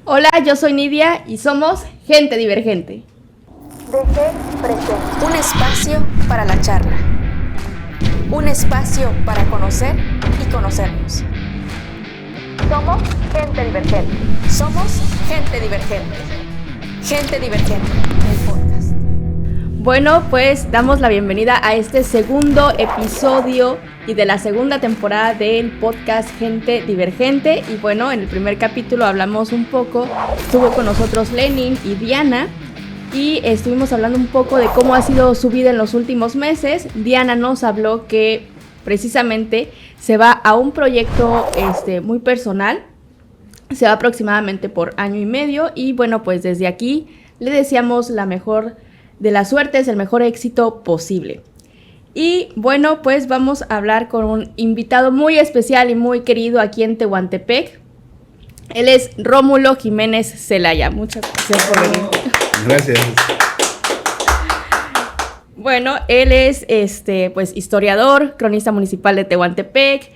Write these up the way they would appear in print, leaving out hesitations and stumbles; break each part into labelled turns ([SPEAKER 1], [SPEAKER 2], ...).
[SPEAKER 1] Hola, yo soy Nidia y somos Gente Divergente.
[SPEAKER 2] Un espacio para la charla. Un espacio para conocer y conocernos. Somos Gente Divergente. Somos Gente Divergente. Gente Divergente, el podcast.
[SPEAKER 1] Bueno, pues damos la bienvenida a este segundo episodio y de la segunda temporada del podcast Gente Divergente. Y bueno, en el primer capítulo hablamos un poco, estuvo con nosotros Lenin y Diana y estuvimos hablando un poco de cómo ha sido su vida en los últimos meses. Diana nos habló que precisamente se va a un proyecto muy personal, se va aproximadamente por año y medio y bueno, pues desde aquí le deseamos la mejor de las suertes, el mejor éxito posible. Y bueno, pues vamos a hablar con un invitado muy especial y muy querido aquí en Tehuantepec. Él es Rómulo Jiménez Zelaya. Muchas gracias por venir.
[SPEAKER 3] Gracias.
[SPEAKER 1] Bueno, él es pues historiador, cronista municipal de Tehuantepec,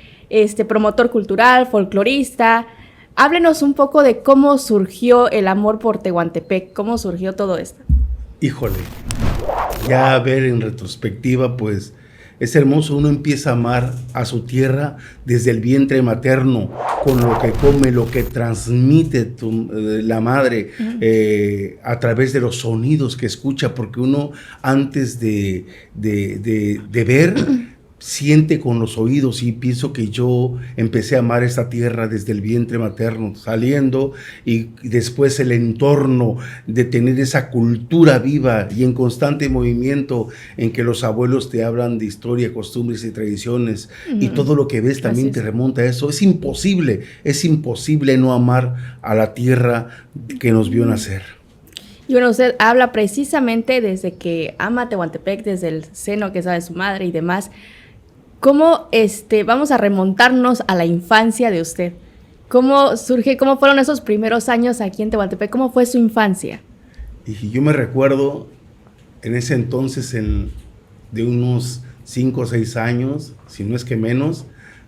[SPEAKER 1] promotor cultural, folclorista. Háblenos un poco de cómo surgió el amor por Tehuantepec, cómo surgió todo esto.
[SPEAKER 3] Híjole, ya a ver en retrospectiva, pues es hermoso, uno empieza a amar a su tierra desde el vientre materno, con lo que come, lo que transmite la madre, a través de los sonidos que escucha, porque uno antes de ver, siente con los oídos, y pienso que yo empecé a amar esta tierra desde el vientre materno, saliendo, y después el entorno de tener esa cultura viva y en constante movimiento, en que los abuelos te hablan de historia, costumbres y tradiciones, y todo lo que ves también te remonta a eso. Es imposible no amar a la tierra que nos vio nacer.
[SPEAKER 1] Y bueno, usted habla precisamente desde que ama Tehuantepec, desde el seno que sabe su madre y demás. ¿Cómo vamos a remontarnos a la infancia de usted? ¿Cómo surge, cómo fueron esos primeros años aquí en Tehuantepec? ¿Cómo fue su infancia?
[SPEAKER 3] Y yo me recuerdo en ese entonces, de unos 5 o 6 años, si no es que menos,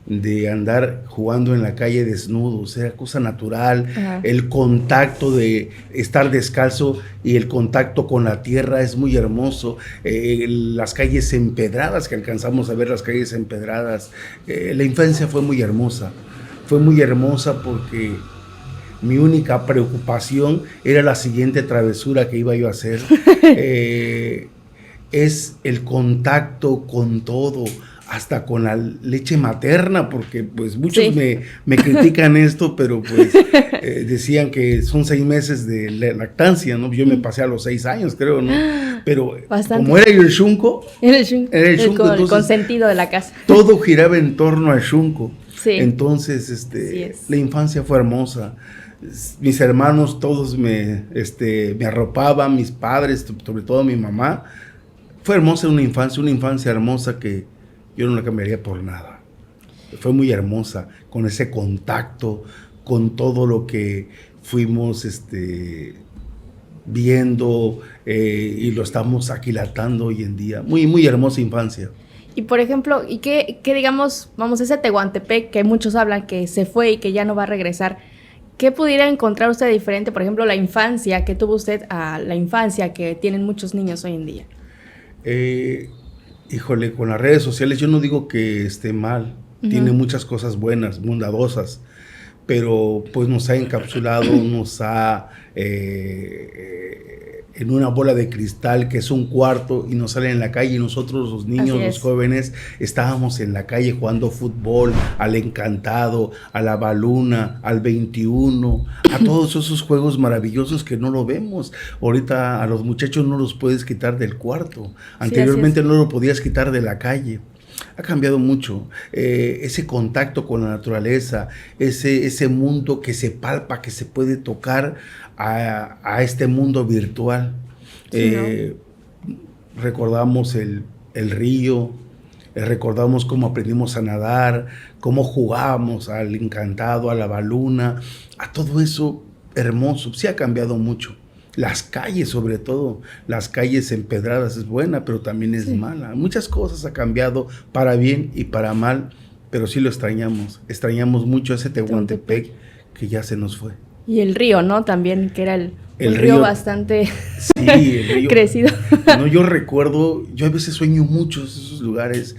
[SPEAKER 3] de andar jugando en la calle desnudos, era cosa natural. Ajá. El contacto de estar descalzo y el contacto con la tierra es muy hermoso. Las calles empedradas, que alcanzamos a ver las calles empedradas. La infancia fue muy hermosa porque mi única preocupación era la siguiente travesura que iba yo a hacer. Es el contacto con todo, hasta con la leche materna, porque pues muchos me critican esto, pero pues decían que son 6 meses de lactancia, ¿no? Yo me pasé a los 6 años, creo, ¿no? Pero bastante. Como era yo el xunco,
[SPEAKER 1] el consentido de la casa.
[SPEAKER 3] Todo giraba en torno al xunco.
[SPEAKER 1] Sí.
[SPEAKER 3] Entonces, la infancia fue hermosa. Mis hermanos todos me arropaban, mis padres, sobre todo mi mamá. Fue hermosa una infancia hermosa que yo no la cambiaría por nada. Fue muy hermosa, con ese contacto, con todo lo que fuimos viendo y lo estamos aquilatando hoy en día. Muy, muy hermosa infancia.
[SPEAKER 1] Y por ejemplo, ¿y qué digamos, ese Tehuantepec que muchos hablan que se fue y que ya no va a regresar? ¿Qué pudiera encontrar usted diferente, por ejemplo, la infancia que tuvo usted a la infancia que tienen muchos niños hoy en día?
[SPEAKER 3] Híjole, con las redes sociales yo no digo que esté mal, tiene muchas cosas buenas, bondadosas, pero pues nos ha encapsulado, nos ha en una bola de cristal que es un cuarto y nos sale en la calle y nosotros los niños, los jóvenes, estábamos en la calle jugando fútbol, al Encantado, a la Baluna, al 21, a todos esos juegos maravillosos que no lo vemos. Ahorita a los muchachos no los puedes quitar del cuarto, anteriormente no lo podías quitar de la calle. Ha cambiado mucho, ese contacto con la naturaleza, ese mundo que se palpa, que se puede tocar a este mundo virtual. Sí, ¿no? Recordamos el río, recordamos cómo aprendimos a nadar, cómo jugábamos al Encantado, a la Baluna, a todo eso hermoso. Sí ha cambiado mucho. Las calles, sobre todo, las calles empedradas es buena, pero también es mala. Muchas cosas ha cambiado para bien y para mal, pero sí lo extrañamos. Extrañamos mucho ese Tehuantepec que ya se nos fue.
[SPEAKER 1] Y el río, ¿no? También, que era el río bastante
[SPEAKER 3] el río
[SPEAKER 1] crecido.
[SPEAKER 3] No, yo recuerdo, yo a veces sueño mucho esos lugares,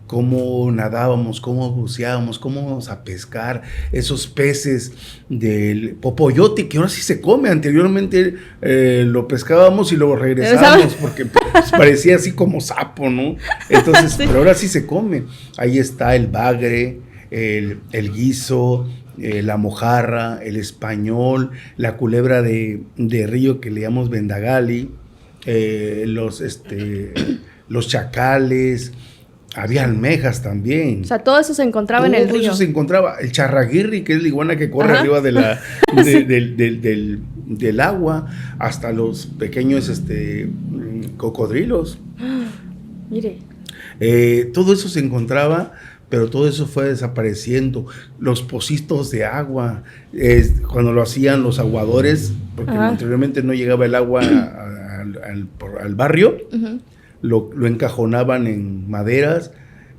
[SPEAKER 3] cómo nadábamos, cómo buceábamos, cómo íbamos a pescar, esos peces del popoyote, que ahora sí se come. Anteriormente lo pescábamos y luego regresábamos porque pues, parecía así como sapo, ¿no? Entonces, pero ahora sí se come. Ahí está el bagre, el guiso, la mojarra, el español, la culebra de río que le llamamos bendagali, los chacales. Había almejas también.
[SPEAKER 1] O sea, todo eso se encontraba en el río.
[SPEAKER 3] Todo eso se encontraba. El charraguirri, que es la iguana que corre arriba de del agua, hasta los pequeños cocodrilos.
[SPEAKER 1] Mire.
[SPEAKER 3] Todo eso se encontraba, pero todo eso fue desapareciendo. Los pocitos de agua, cuando lo hacían los aguadores, porque anteriormente no llegaba el agua al barrio, lo encajonaban en maderas.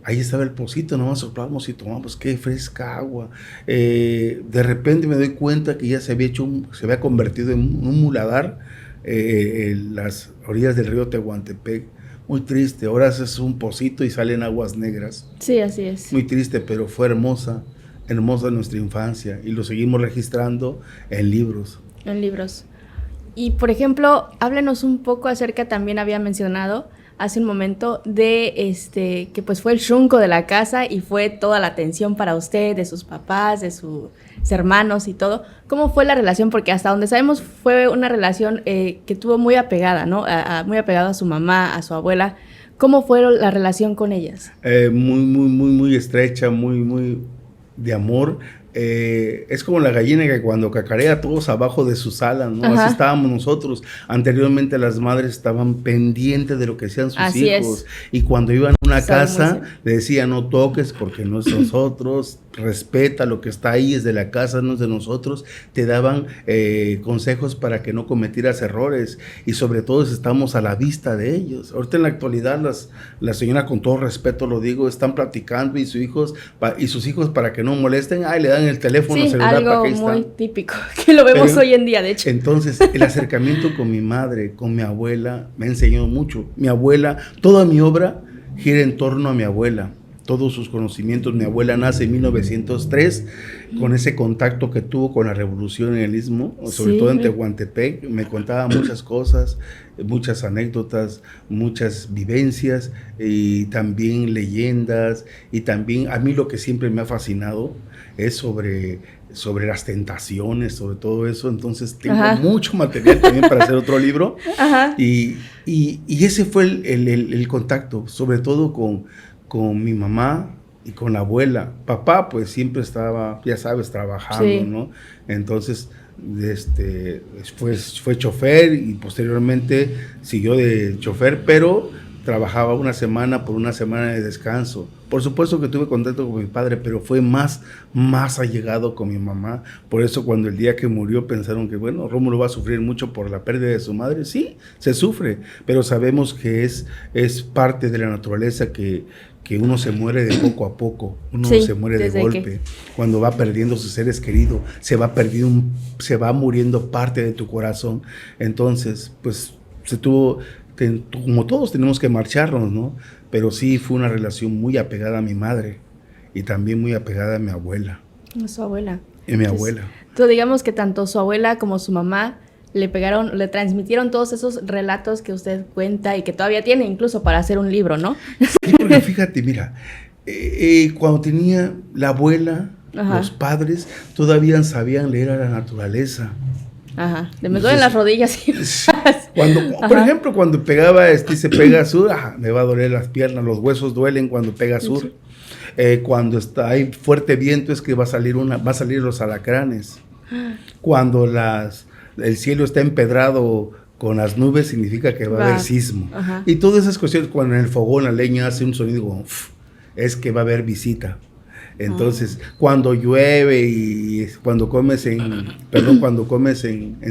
[SPEAKER 3] Ahí estaba el pocito, nomás soplábamos y tomábamos, qué fresca agua. De repente me doy cuenta que ya se había convertido en un muladar en las orillas del río Tehuantepec. Muy triste, ahora es un pocito y salen aguas negras.
[SPEAKER 1] Sí, así es.
[SPEAKER 3] Muy triste, pero fue hermosa nuestra infancia y lo seguimos registrando en libros.
[SPEAKER 1] En libros. Y, por ejemplo, háblenos un poco acerca, también había mencionado hace un momento, de que pues fue el shunko de la casa y fue toda la atención para usted, de sus papás, de sus hermanos y todo. ¿Cómo fue la relación? Porque hasta donde sabemos fue una relación que tuvo muy apegada, ¿no? Muy apegada a su mamá, a su abuela. ¿Cómo fue la relación con ellas?
[SPEAKER 3] Muy estrecha, muy de amor. Es como la gallina que cuando cacarea todos abajo de sus alas, ¿no? Así estábamos nosotros. Anteriormente las madres estaban pendientes de lo que hacían sus hijos. Y cuando iban a una casa, le decían, no toques porque no es nosotros, respeta lo que está ahí, es de la casa, no es de nosotros. Te daban consejos para que no cometieras errores y sobre todo estamos a la vista de ellos. Ahorita en la actualidad la señora, con todo respeto lo digo, están platicando y sus hijos para que no molesten, le dan el teléfono celular
[SPEAKER 1] algo
[SPEAKER 3] para que está.
[SPEAKER 1] Muy típico, que lo vemos hoy en día, de hecho.
[SPEAKER 3] Entonces, el acercamiento con mi madre, con mi abuela, me ha enseñado mucho. Mi abuela, toda mi obra gira en torno a mi abuela. Todos sus conocimientos. Mi abuela nace en 1903, con ese contacto que tuvo con la revolución en el Istmo, sobre todo en Tehuantepec. Me contaba muchas cosas, muchas anécdotas, muchas vivencias y también leyendas. Y también a mí lo que siempre me ha fascinado es sobre las tentaciones, sobre todo eso. Entonces tengo mucho material también para hacer otro libro. Y ese fue el contacto, sobre todo con mi mamá y con la abuela. Papá pues siempre estaba, ya sabes, trabajando, ¿no? Entonces fue chofer y posteriormente siguió de chofer, pero trabajaba una semana por una semana de descanso. Por supuesto que tuve contacto con mi padre, pero fue más allegado con mi mamá. Por eso cuando el día que murió pensaron que, bueno, Rómulo va a sufrir mucho por la pérdida de su madre. Sí, se sufre, pero sabemos que es parte de la naturaleza que uno se muere de poco a poco, uno se muere de golpe. Cuando va perdiendo sus seres queridos, se va muriendo parte de tu corazón. Entonces, pues como todos tenemos que marcharnos, ¿no? Pero sí fue una relación muy apegada a mi madre. y también muy apegada a mi abuela.
[SPEAKER 1] A su abuela.
[SPEAKER 3] Mi abuela.
[SPEAKER 1] Tú digamos que tanto su abuela como su mamá le transmitieron todos esos relatos que usted cuenta y que todavía tiene incluso para hacer un libro, ¿no?
[SPEAKER 3] Sí, porque fíjate, mira, cuando tenía la abuela,
[SPEAKER 1] Ajá.
[SPEAKER 3] los padres todavía sabían leer a la naturaleza.
[SPEAKER 1] Ajá, me duelen las rodillas. Y
[SPEAKER 3] por ejemplo, cuando pegaba, se pega sur, me va a doler las piernas, los huesos duelen cuando pega sur. Cuando hay fuerte viento es que va a salir los alacranes. Cuando el cielo está empedrado con las nubes significa que va a haber sismo.
[SPEAKER 1] Ajá.
[SPEAKER 3] Y todas esas cuestiones, cuando en el fogón la leña hace un sonido como, es que va a haber visita. Entonces, cuando llueve y cuando comes en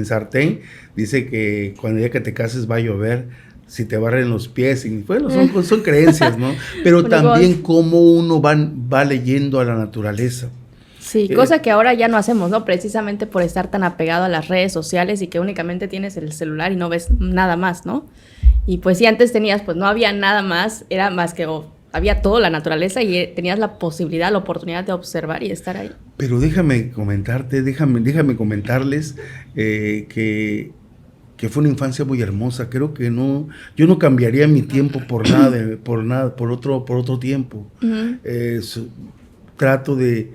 [SPEAKER 3] sartén, dice que cuando ya que te cases va a llover, si te barren los pies. Y, bueno, son creencias, ¿no? Pero también cómo uno va leyendo a la naturaleza.
[SPEAKER 1] Sí, cosa que ahora ya no hacemos, ¿no? Precisamente por estar tan apegado a las redes sociales y que únicamente tienes el celular y no ves nada más, ¿no? Y pues si antes tenías, pues no había nada más, era más que había toda la naturaleza y tenías la posibilidad, la oportunidad de observar y estar ahí.
[SPEAKER 3] Pero déjame comentarles que fue una infancia muy hermosa. Creo que yo no cambiaría mi tiempo por otro tiempo. Uh-huh. Trato de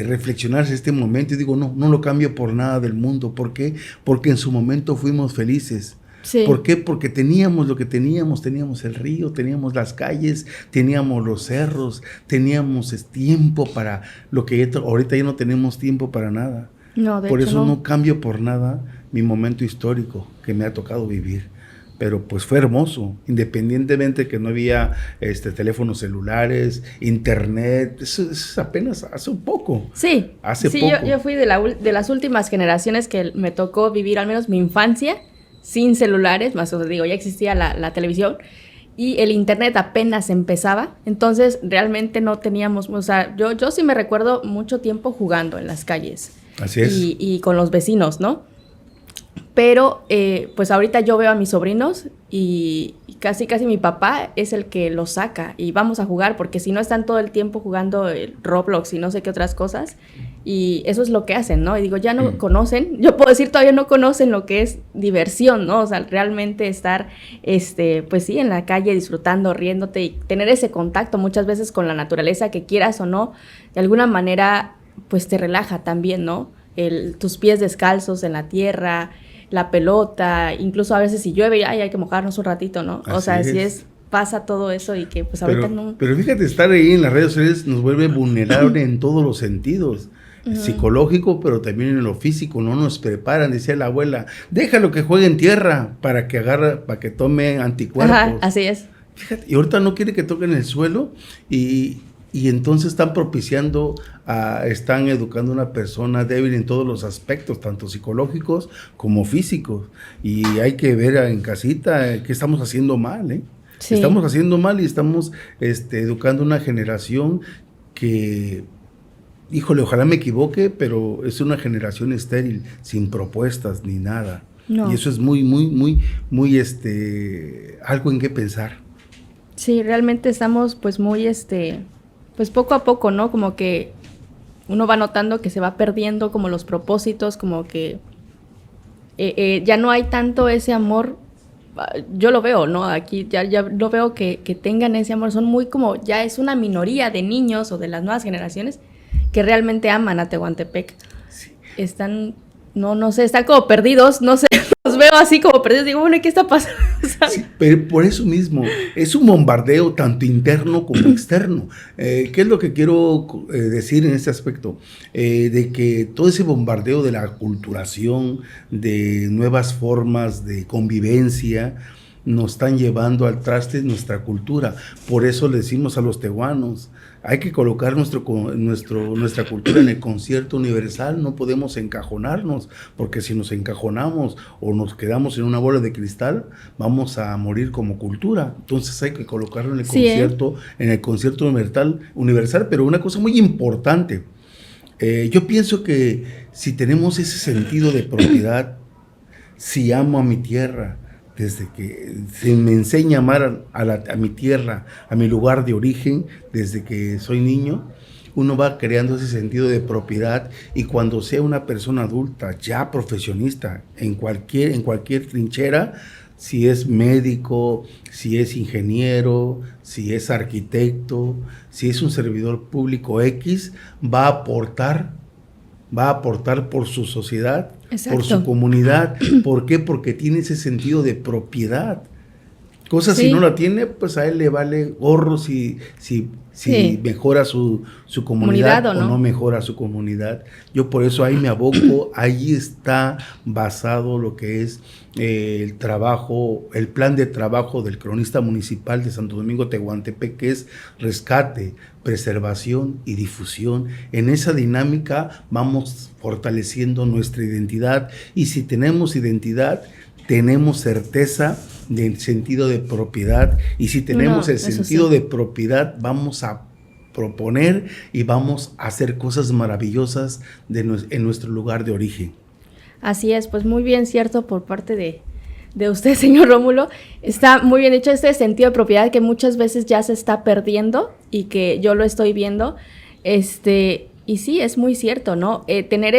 [SPEAKER 3] reflexionar este momento y digo, no lo cambio por nada del mundo. ¿Por qué? Porque en su momento fuimos felices. Sí. ¿Por qué? Porque teníamos lo que teníamos el río, teníamos las calles, teníamos los cerros, teníamos tiempo para lo que ahorita ya no tenemos tiempo para nada.
[SPEAKER 1] No,
[SPEAKER 3] por eso no cambio por nada mi momento histórico que me ha tocado vivir. Pero pues fue hermoso, independientemente que no había teléfonos celulares, internet, eso es apenas hace un poco.
[SPEAKER 1] Sí,
[SPEAKER 3] hace poco.
[SPEAKER 1] Yo fui de las últimas generaciones que me tocó vivir al menos mi infancia sin celulares, más os digo, ya existía la televisión y el internet apenas empezaba, entonces realmente no teníamos, o sea, yo sí me recuerdo mucho tiempo jugando en las calles.
[SPEAKER 3] Así es.
[SPEAKER 1] Y con los vecinos, ¿no? Pero pues ahorita yo veo a mis sobrinos y casi mi papá es el que los saca y vamos a jugar, porque si no están todo el tiempo jugando el Roblox y no sé qué otras cosas, y eso es lo que hacen, ¿no? Y digo, ya no conocen, yo puedo decir todavía no conocen lo que es diversión, ¿no? O sea, realmente estar, pues sí, en la calle disfrutando, riéndote y tener ese contacto muchas veces con la naturaleza, que quieras o no, de alguna manera, pues te relaja también, ¿no? Tus pies descalzos en la tierra, la pelota, incluso a veces si llueve, hay que mojarnos un ratito, ¿no?
[SPEAKER 3] Así
[SPEAKER 1] o sea,
[SPEAKER 3] es.
[SPEAKER 1] Pasa todo eso y que pues ahorita no...
[SPEAKER 3] Pero fíjate, estar ahí en las redes sociales nos vuelve vulnerable en todos los sentidos. Uh-huh. Psicológico, pero también en lo físico. No nos preparan, decía la abuela, déjalo que juegue en tierra para que tome anticuerpos.
[SPEAKER 1] Ajá, así es.
[SPEAKER 3] Fíjate, y ahorita no quiere que toquen el suelo y entonces están educando a una persona débil en todos los aspectos, tanto psicológicos como físicos. Y hay que ver en casita qué estamos haciendo mal, ¿eh? Sí. Estamos haciendo mal y estamos educando una generación que, híjole, ojalá me equivoque, pero es una generación estéril, sin propuestas ni nada. No. Y eso es muy algo en qué pensar.
[SPEAKER 1] Sí, realmente estamos pues muy pues poco a poco, ¿no? Como que uno va notando que se va perdiendo como los propósitos, como que ya no hay tanto ese amor. Yo lo veo, ¿no? Aquí ya lo veo que tengan ese amor. Son muy como, ya es una minoría de niños o de las nuevas generaciones que realmente aman a Tehuantepec. Sí. Están, no sé, están como perdidos, no sé. Los veo así como perdidos, digo, bueno, ¿qué está pasando?
[SPEAKER 3] Sí, pero por eso mismo, es un bombardeo tanto interno como externo. ¿Qué es lo que quiero decir en este aspecto? De que todo ese bombardeo de la aculturación, de nuevas formas de convivencia, nos están llevando al traste nuestra cultura. Por eso le decimos a los tehuanos, hay que colocar nuestra cultura en el concierto universal, no podemos encajonarnos, porque si nos encajonamos o nos quedamos en una bola de cristal, vamos a morir como cultura. Entonces hay que colocarlo en el concierto universal, pero una cosa muy importante, yo pienso que si tenemos ese sentido de propiedad, si amo a mi tierra, desde que se me enseña a amar a mi tierra, a mi lugar de origen, desde que soy niño, uno va creando ese sentido de propiedad, y cuando sea una persona adulta, ya profesionista, en cualquier trinchera, si es médico, si es ingeniero, si es arquitecto, si es un servidor público X, va a aportar por su sociedad,
[SPEAKER 1] Exacto.
[SPEAKER 3] por su comunidad. ¿Por qué? Porque tiene ese sentido de propiedad. Cosas,
[SPEAKER 1] Sí.
[SPEAKER 3] si no la tiene, pues a él le vale gorro si
[SPEAKER 1] Sí.
[SPEAKER 3] mejora su comunidad
[SPEAKER 1] Comunidad o
[SPEAKER 3] o
[SPEAKER 1] no.
[SPEAKER 3] no mejora su comunidad. Yo por eso ahí me aboco, ahí está basado lo que es el trabajo, el plan de trabajo del cronista municipal de Santo Domingo Tehuantepec, que es rescate, preservación y difusión. En esa dinámica vamos fortaleciendo nuestra identidad, y si tenemos identidad, tenemos certeza del sentido de propiedad, y si tenemos el sentido de propiedad, vamos a proponer y vamos a hacer cosas maravillosas en nuestro lugar de origen.
[SPEAKER 1] Así es, pues muy bien cierto por parte de usted, señor Rómulo. Está muy bien hecho este sentido de propiedad que muchas veces ya se está perdiendo y que yo lo estoy viendo. Y sí, es muy cierto, ¿no? Tener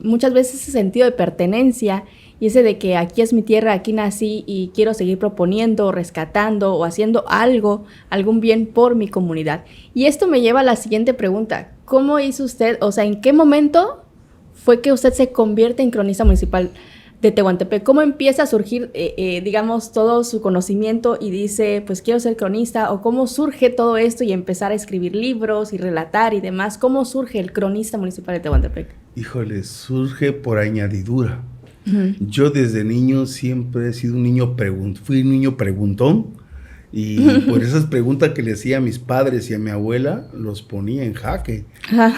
[SPEAKER 1] muchas veces ese sentido de pertenencia, y ese de que aquí es mi tierra, aquí nací y quiero seguir proponiendo, rescatando o haciendo algún bien por mi comunidad. Y esto me lleva a la siguiente pregunta. ¿Cómo hizo usted, o sea, en qué momento fue que usted se convierte en cronista municipal de Tehuantepec? ¿Cómo empieza a surgir, digamos, todo su conocimiento y dice, pues quiero ser cronista? ¿O cómo surge todo esto y empezar a escribir libros y relatar y demás? ¿Cómo surge el cronista municipal de Tehuantepec?
[SPEAKER 3] Híjole, surge por añadidura.
[SPEAKER 1] Uh-huh.
[SPEAKER 3] Yo desde niño siempre he sido fui un niño preguntón, y por esas preguntas que le hacía a mis padres y a mi abuela, los ponía en jaque,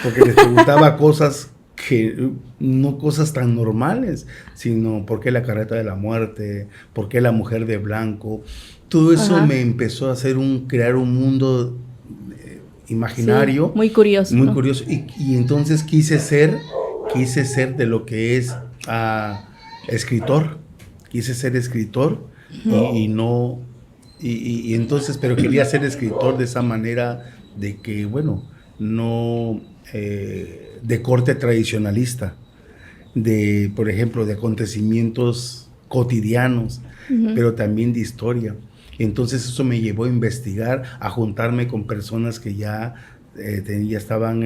[SPEAKER 3] porque les preguntaba cosas no cosas tan normales, sino por qué la carreta de la muerte, por qué la mujer de blanco. Todo eso me empezó a hacer crear un mundo imaginario.
[SPEAKER 1] Sí, muy curioso.
[SPEAKER 3] Muy curioso. Y entonces quise ser de lo que es escritor. Quise ser escritor y entonces, pero quería ser escritor de esa manera de que, bueno, no de corte tradicionalista, por ejemplo, de acontecimientos cotidianos, pero también de historia. Entonces eso me llevó a investigar, a juntarme con personas que ya estaban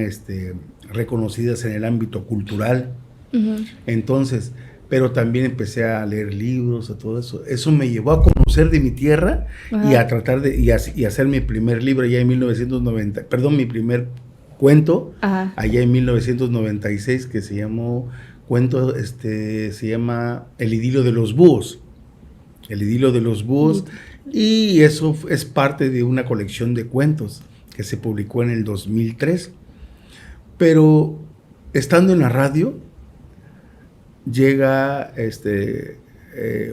[SPEAKER 3] reconocidas en el ámbito cultural. Entonces, pero también empecé a leer libros, a todo eso. Eso me llevó a conocer de mi tierra y a tratar y hacer mi primer libro ya en 1990, mi primer cuento allá en 1996, que se llamó se llama El idilio de los búhos. El idilio de los búhos, y eso es parte de una colección de cuentos que se publicó en el 2003. Pero estando en la radio, llega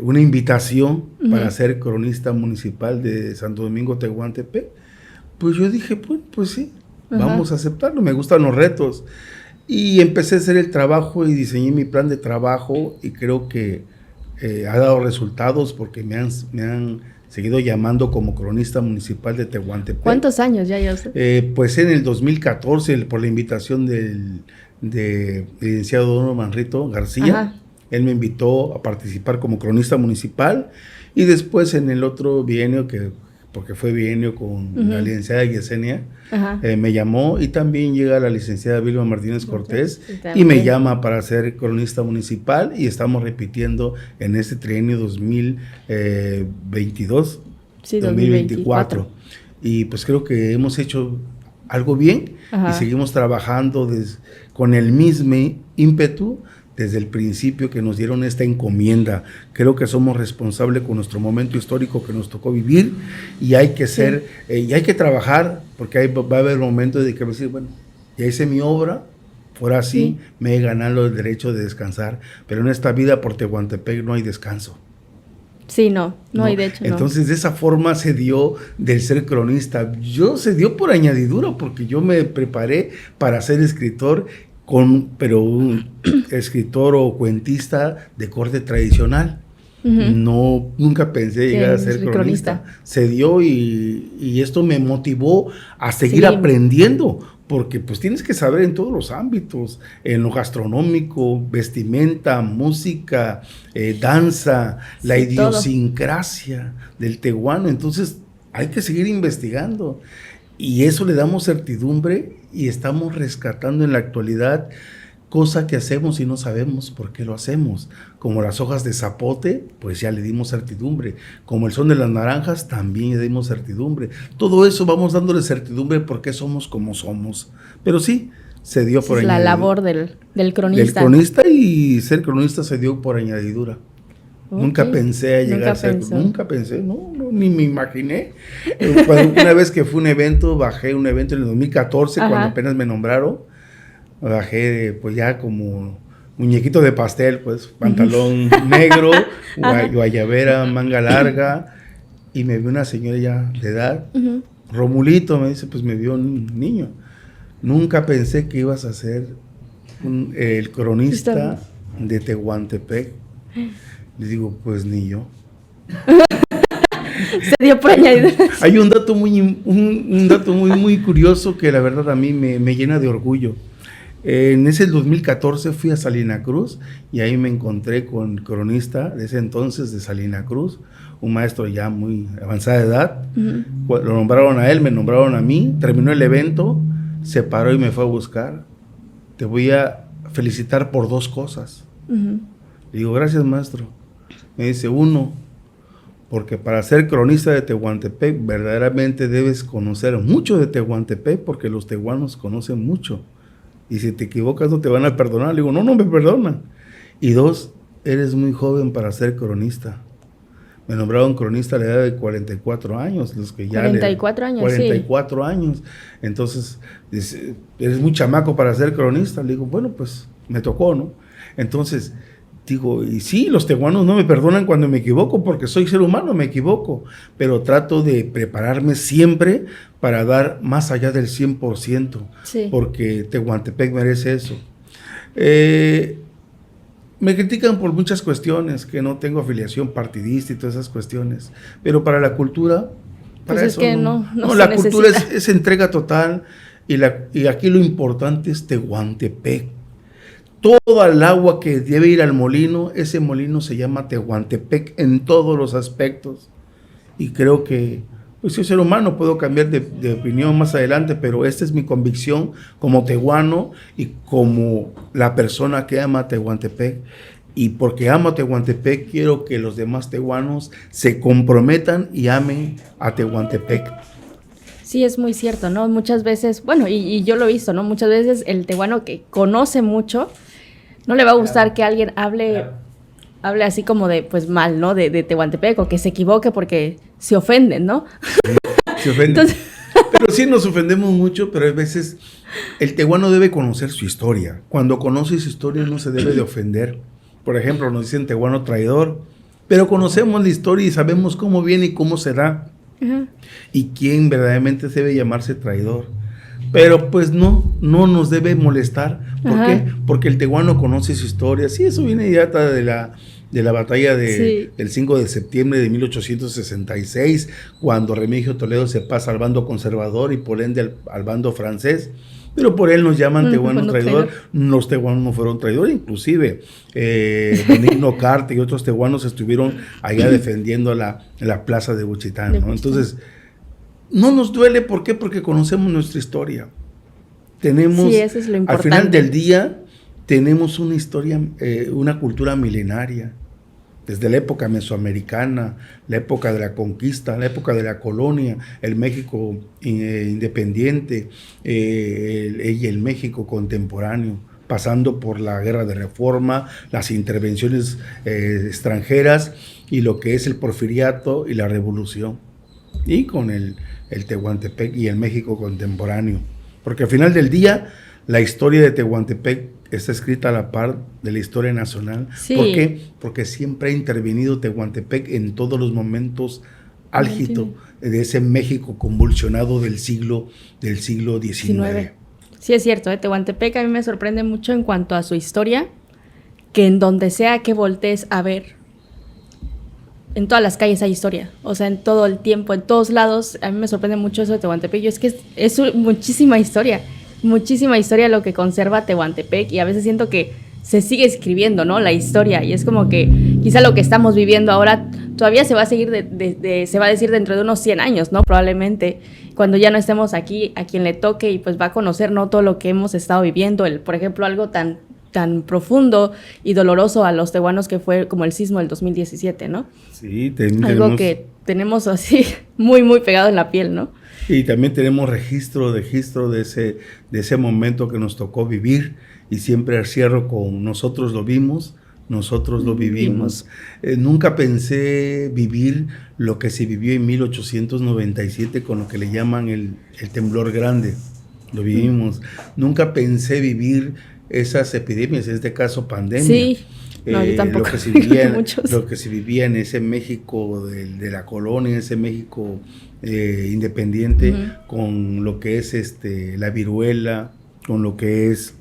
[SPEAKER 3] una invitación para ser cronista municipal de Santo Domingo Tehuantepec. Pues yo dije, pues sí, vamos a aceptarlo, me gustan los retos. Y empecé a hacer el trabajo y diseñé mi plan de trabajo, y creo que ha dado resultados, porque me han seguido llamando como cronista municipal de Tehuantepec.
[SPEAKER 1] ¿Cuántos años ya usted?
[SPEAKER 3] Pues en el 2014, por la invitación del licenciado Don Manrito García. Él me invitó a participar como cronista municipal, y después en el otro bienio, porque fue bienio con la licenciada Yesenia, me llamó, y también llega la licenciada Vilma Martínez Cortés y me llama para ser cronista municipal, y estamos repitiendo en este trienio 2022, 2024. Y pues creo que hemos hecho algo bien y seguimos trabajando con el mismo ímpetu desde el principio que nos dieron esta encomienda. Creo que somos responsables con nuestro momento histórico que nos tocó vivir, y hay que ser, y hay que trabajar, porque va a haber momentos de que decir, bueno, ya hice mi obra, ahora sí me he ganado el derecho de descansar, pero en esta vida por Tehuantepec no hay descanso.
[SPEAKER 1] Sí, no hay, de hecho.
[SPEAKER 3] Entonces, de esa forma se dio del ser cronista. Se dio por añadidura, porque yo me preparé para ser escritor, pero un escritor o cuentista de corte tradicional. No, nunca pensé llegar a ser cronista. Se dio y esto me motivó a seguir aprendiendo, porque pues tienes que saber en todos los ámbitos, en lo gastronómico, vestimenta, música, danza, la idiosincrasia del tehuano. Entonces hay que seguir investigando y eso le damos certidumbre y estamos rescatando en la actualidad cosa que hacemos y no sabemos por qué lo hacemos. Como las hojas de zapote, pues ya le dimos certidumbre. Como el son de las naranjas, también le dimos certidumbre. Todo eso vamos dándole certidumbre porque somos como somos. Pero sí, se dio por añadidura.
[SPEAKER 1] La labor del cronista.
[SPEAKER 3] Del cronista, y ser cronista se dio por añadidura. Okay. Nunca pensé a llegar a ser. Nunca pensé, no, ni me imaginé. Una vez que fue un evento, bajé un evento en el 2014, cuando apenas me nombraron. Bajé pues ya como muñequito de pastel, pues pantalón negro, guayabera, manga larga, y me vio una señora ya de edad, Romulito, me dice, pues me vio un niño. Nunca pensé que ibas a ser el cronista de Tehuantepec. Les digo, pues ni yo.
[SPEAKER 1] Se dio por añadidura.
[SPEAKER 3] Hay un dato muy curioso que la verdad a mí me llena de orgullo. En ese 2014 fui a Salina Cruz y ahí me encontré con el cronista de ese entonces de Salina Cruz, un maestro ya muy avanzada edad. Lo nombraron a él, me nombraron a mí, terminó el evento, se paró y me fue a buscar. Te voy a felicitar por 2 cosas. Le digo, gracias maestro. Me dice, 1, porque para ser cronista de Tehuantepec verdaderamente debes conocer mucho de Tehuantepec, porque los tehuanos conocen mucho. Y si te equivocas no te van a perdonar. Le digo, no me perdonan. Y 2, eres muy joven para ser cronista. Me nombraron cronista a la edad de 44 años. Los que ya
[SPEAKER 1] 44 años,
[SPEAKER 3] 44 años. Entonces, dice, eres muy chamaco para ser cronista. Le digo, bueno, pues me tocó, ¿no? Entonces, digo, y sí, los tehuanos no me perdonan cuando me equivoco, porque soy ser humano, me equivoco, pero trato de prepararme siempre para dar más allá del 100%, porque Tehuantepec merece eso. Me critican por muchas cuestiones, que no tengo afiliación partidista y todas esas cuestiones, pero para la cultura, para pues eso es que no la cultura es entrega total, y aquí lo importante es Tehuantepec. Toda el agua que debe ir al molino, ese molino se llama Tehuantepec en todos los aspectos. Y creo que, pues soy ser humano, puedo cambiar de opinión más adelante, pero esta es mi convicción como tehuano y como la persona que ama Tehuantepec. Y porque amo a Tehuantepec, quiero que los demás tehuanos se comprometan y amen a Tehuantepec.
[SPEAKER 1] Sí, es muy cierto, ¿no? Muchas veces, bueno, y yo lo he visto, ¿no? Muchas veces el tehuano que conoce mucho, no le va a gustar que alguien hable así como de, pues mal, ¿no? De Tehuantepec, o que se equivoque porque se ofenden, ¿no?
[SPEAKER 3] Sí, se ofenden. Entonces... Pero sí nos ofendemos mucho, pero a veces el tehuano debe conocer su historia. Cuando conoce su historia no se debe de ofender. Por ejemplo, nos dicen tehuano traidor, pero conocemos la historia y sabemos cómo viene y cómo se da. Y quién verdaderamente debe llamarse traidor. Pero pues no nos debe molestar. ¿Por qué? Porque el tehuano conoce su historia. Sí, eso viene ya de la batalla del 5 de septiembre de 1866, cuando Remigio Toledo se pasa al bando conservador y por ende al bando francés. Pero por él nos llaman tehuano traidor. Los tehuanos no fueron traidores, inclusive Benigno Carte y otros tehuanos estuvieron allá defendiendo la plaza de Buchitán, ¿no? Entonces, no nos duele, ¿por qué? Porque conocemos nuestra historia. Tenemos,
[SPEAKER 1] eso es lo importante.
[SPEAKER 3] Al final del día, tenemos una historia, una cultura milenaria, desde la época mesoamericana, la época de la conquista, la época de la colonia, el México independiente y el México contemporáneo, pasando por la guerra de reforma, las intervenciones extranjeras y lo que es el porfiriato y la revolución, y con el Tehuantepec y el México contemporáneo. Porque al final del día, la historia de Tehuantepec está escrita a la par de la historia nacional. Sí. ¿Por qué? Porque siempre ha intervenido Tehuantepec en todos los momentos álgidos de ese México convulsionado del siglo XIX.
[SPEAKER 1] Sí, es cierto, Tehuantepec a mí me sorprende mucho en cuanto a su historia, que en donde sea que voltees a ver, en todas las calles hay historia, o sea, en todo el tiempo, en todos lados. A mí me sorprende mucho eso de Tehuantepec. Es que es muchísima historia lo que conserva Tehuantepec, y a veces siento que se sigue escribiendo, ¿no? La historia, y es como que quizá lo que estamos viviendo ahora todavía se va a seguir, se va a decir dentro de unos 100 años, ¿no? Probablemente, cuando ya no estemos aquí, a quien le toque y pues va a conocer, ¿no? Todo lo que hemos estado viviendo, por ejemplo, algo tan profundo y doloroso a los tehuanos que fue como el sismo del 2017, ¿no?
[SPEAKER 3] Sí,
[SPEAKER 1] algo que tenemos así muy, muy pegado en la piel, ¿no?
[SPEAKER 3] Y también tenemos registro de ese momento que nos tocó vivir, y siempre cierro con nosotros lo vimos, nosotros lo vivimos. Nunca pensé vivir lo que se vivió en 1897 con lo que le llaman el temblor grande, lo vivimos. Nunca pensé esas epidemias, en este caso pandemia.
[SPEAKER 1] Sí, no, yo tampoco.
[SPEAKER 3] Lo que se vivía en ese México de la colonia, ese México independiente, con lo que es la viruela, con lo que es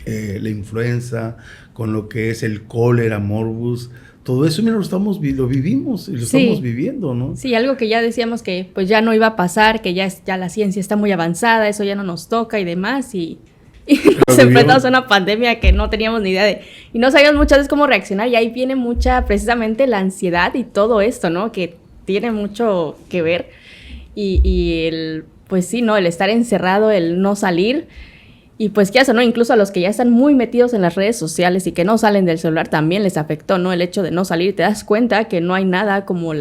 [SPEAKER 3] la influenza, con lo que es el cólera morbus. Todo eso, mira, lo vivimos y lo estamos viviendo, ¿no? Sí,
[SPEAKER 1] algo que ya decíamos que pues ya no iba a pasar, que ya la ciencia está muy avanzada, eso ya no nos toca y demás, y nos enfrentamos a una pandemia que no teníamos ni idea y no sabíamos muchas veces cómo reaccionar, y ahí viene precisamente la ansiedad y todo esto, ¿no? Que tiene mucho que ver, y pues sí, ¿no? El estar encerrado, el no salir. Y pues qué hace, ¿no? Incluso a los que ya están muy metidos en las redes sociales y que no salen del celular también les afectó, ¿no? El hecho de no salir, te das cuenta que no hay nada como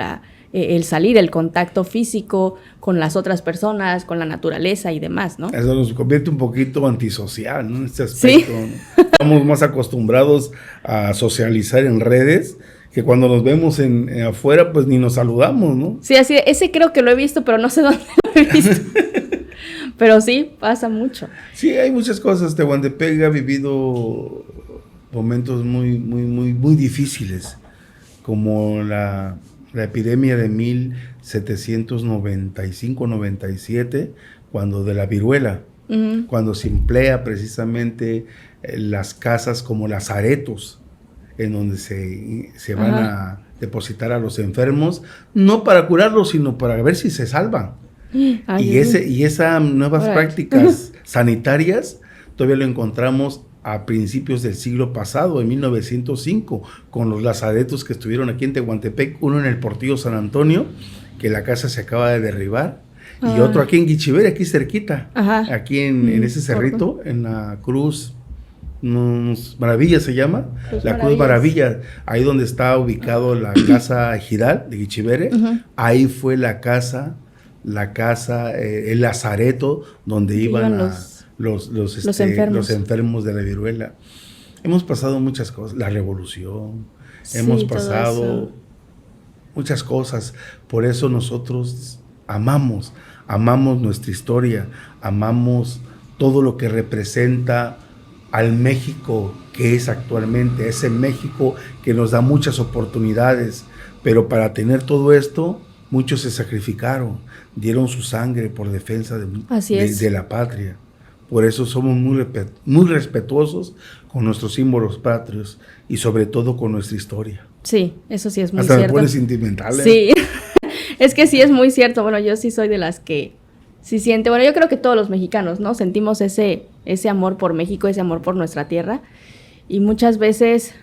[SPEAKER 1] el salir, el contacto físico con las otras personas, con la naturaleza y demás, ¿no?
[SPEAKER 3] Eso nos convierte un poquito antisocial, ¿no? En este aspecto, ¿no? Estamos más acostumbrados a socializar en redes, que cuando nos vemos afuera, pues ni nos saludamos, ¿no?
[SPEAKER 1] Sí, así, ese creo que lo he visto, pero no sé dónde lo he visto. Pero sí, pasa mucho.
[SPEAKER 3] Sí, hay muchas cosas. Tehuantepec ha vivido momentos muy, muy, muy, muy difíciles, como la epidemia de 1795-97, cuando de la viruela, cuando se emplea precisamente las casas como lazaretos, en donde se van a depositar a los enfermos, no para curarlos, sino para ver si se salvan. Y esas nuevas prácticas sanitarias todavía lo encontramos a principios del siglo pasado, en 1905, con los lazaretos que estuvieron aquí en Tehuantepec, uno en el Portillo San Antonio, que la casa se acaba de derribar, y otro aquí en Guichivere, aquí cerquita, aquí en ese cerrito, en la Cruz Maravilla se llama, Cruz Maravilla, ahí donde está ubicado la casa ejidal de Guichivere, ahí fue la casa, el lazareto donde iban los enfermos de la viruela. Hemos pasado muchas cosas, la revolución, hemos pasado muchas cosas. Por eso nosotros amamos nuestra historia, amamos todo lo que representa al México que es actualmente, ese México que nos da muchas oportunidades, pero para tener todo esto, muchos se sacrificaron, dieron su sangre por defensa de la patria. Por eso somos muy respetuosos con nuestros símbolos patrios y sobre todo con nuestra historia.
[SPEAKER 1] Sí, eso sí es muy
[SPEAKER 3] cierto.
[SPEAKER 1] Hasta
[SPEAKER 3] me pone sentimental.
[SPEAKER 1] Sí, es que sí es muy cierto. Bueno, yo sí soy de las que sí siente, bueno, yo creo que todos los mexicanos, ¿no? Sentimos ese amor por México, ese amor por nuestra tierra. Y muchas veces,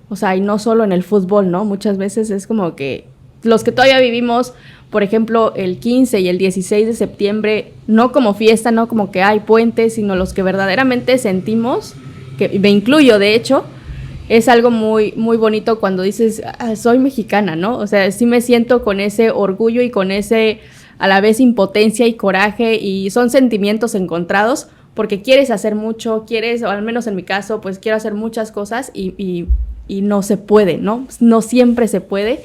[SPEAKER 1] o sea, y no solo en el fútbol, ¿no? Muchas veces es como que los que todavía vivimos, por ejemplo, el 15 y el 16 de septiembre, no como fiesta, no como que hay puentes, sino los que verdaderamente sentimos, que me incluyo de hecho, es algo muy, muy bonito cuando dices, soy mexicana, ¿no? O sea, sí me siento con ese orgullo y con ese, a la vez, impotencia y coraje, y son sentimientos encontrados, porque quieres hacer mucho, o al menos en mi caso, pues quiero hacer muchas cosas y no se puede, ¿no? No siempre se puede,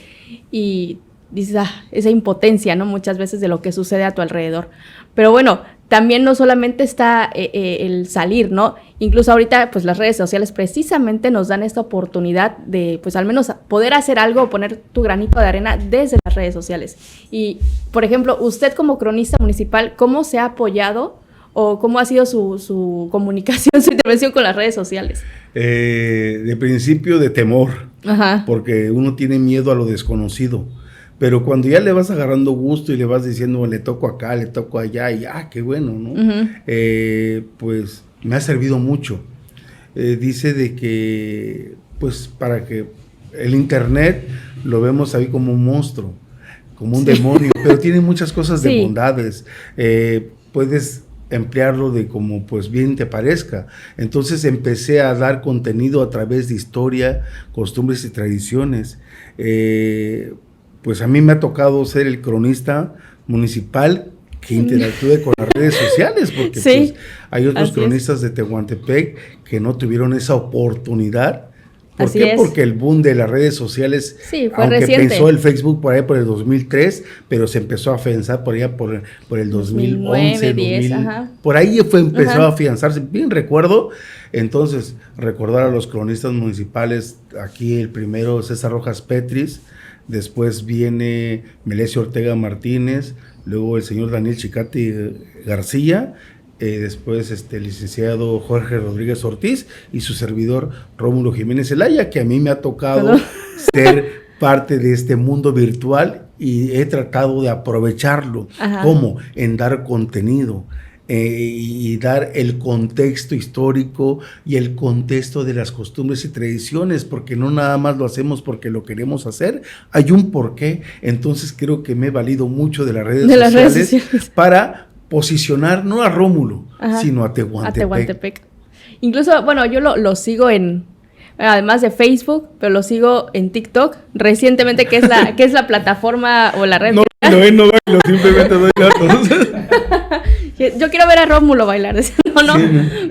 [SPEAKER 1] y dices, esa impotencia, ¿no? Muchas veces de lo que sucede a tu alrededor. Pero bueno, también no solamente está el salir, ¿no? Incluso ahorita, pues las redes sociales precisamente nos dan esta oportunidad de, pues al menos poder hacer algo, poner tu granito de arena desde las redes sociales. Y, por ejemplo, usted como cronista municipal, ¿cómo se ha apoyado o cómo ha sido su comunicación, su intervención con las redes sociales?
[SPEAKER 3] De principio, de temor.
[SPEAKER 1] Ajá.
[SPEAKER 3] porque uno tiene miedo a lo desconocido. Pero cuando ya le vas agarrando gusto y le vas diciendo, le toco acá, le toco allá, y qué bueno, ¿no? Pues me ha servido mucho. Dice de que, pues, para que el internet lo vemos ahí como un monstruo, como un demonio, pero tiene muchas cosas de bondades. Puedes emplearlo de como pues bien te parezca. Entonces empecé a dar contenido a través de historia, costumbres y tradiciones. Pues a mí me ha tocado ser el cronista municipal que interactúe con las redes sociales, porque pues, hay otros cronistas de Tehuantepec que no tuvieron esa oportunidad. ¿Por qué? Porque el boom de las redes sociales,
[SPEAKER 1] fue
[SPEAKER 3] aunque
[SPEAKER 1] reciente.
[SPEAKER 3] pensó el Facebook por ahí por el 2003, pero se empezó a afianzar por allá por el 2011,
[SPEAKER 1] 2010,
[SPEAKER 3] 2000, por ahí empezó a afianzarse, bien recuerdo. Entonces, recordar a los cronistas municipales, aquí el primero César Rojas Petris, después viene Melesio Ortega Martínez, luego el señor Daniel Chicati García, después el licenciado Jorge Rodríguez Ortiz y su servidor Rómulo Jiménez Zelaya, que a mí me ha tocado ser parte de este mundo virtual y he tratado de aprovecharlo. ¿Cómo? En dar contenido y dar el contexto histórico y el contexto de las costumbres y tradiciones, porque no nada más lo hacemos porque lo queremos hacer, hay un porqué. Entonces creo que me he valido mucho de las redes sociales para posicionar no a Rómulo, sino a Tehuantepec.
[SPEAKER 1] Incluso, bueno, yo lo sigo además de Facebook, pero lo sigo en TikTok recientemente, que es la plataforma o la red.
[SPEAKER 3] No bailo, simplemente doy datos.
[SPEAKER 1] Yo quiero ver a Rómulo bailar, no,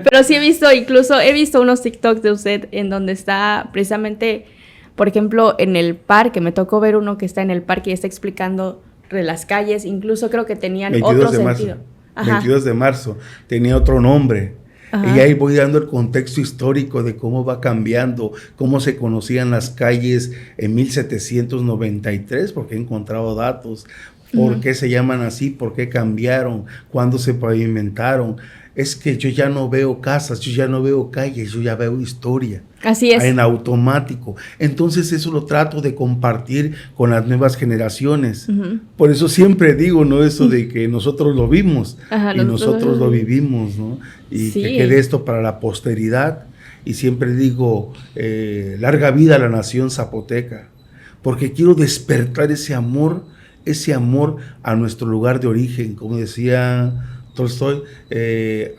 [SPEAKER 1] pero sí he visto unos TikToks de usted en donde está precisamente, por ejemplo, en el parque, me tocó ver uno que está en el parque y está explicando de las calles, incluso creo que tenían otro sentido.
[SPEAKER 3] 22 de marzo, tenía otro nombre. Y ahí voy dando el contexto histórico de cómo va cambiando, cómo se conocían las calles en 1793, porque he encontrado datos, por qué se llaman así, por qué cambiaron, cuándo se pavimentaron. Es que yo ya no veo casas, yo ya no veo calles, yo ya veo historia.
[SPEAKER 1] Así es.
[SPEAKER 3] En automático. Entonces eso lo trato de compartir con las nuevas generaciones. Por eso siempre digo, ¿no? Eso de que nosotros lo vimos y nosotros lo vivimos, ¿no? Y que quede esto para la posteridad. Y siempre digo, larga vida a la nación zapoteca, porque quiero despertar ese amor a nuestro lugar de origen, como decía Tolstoy,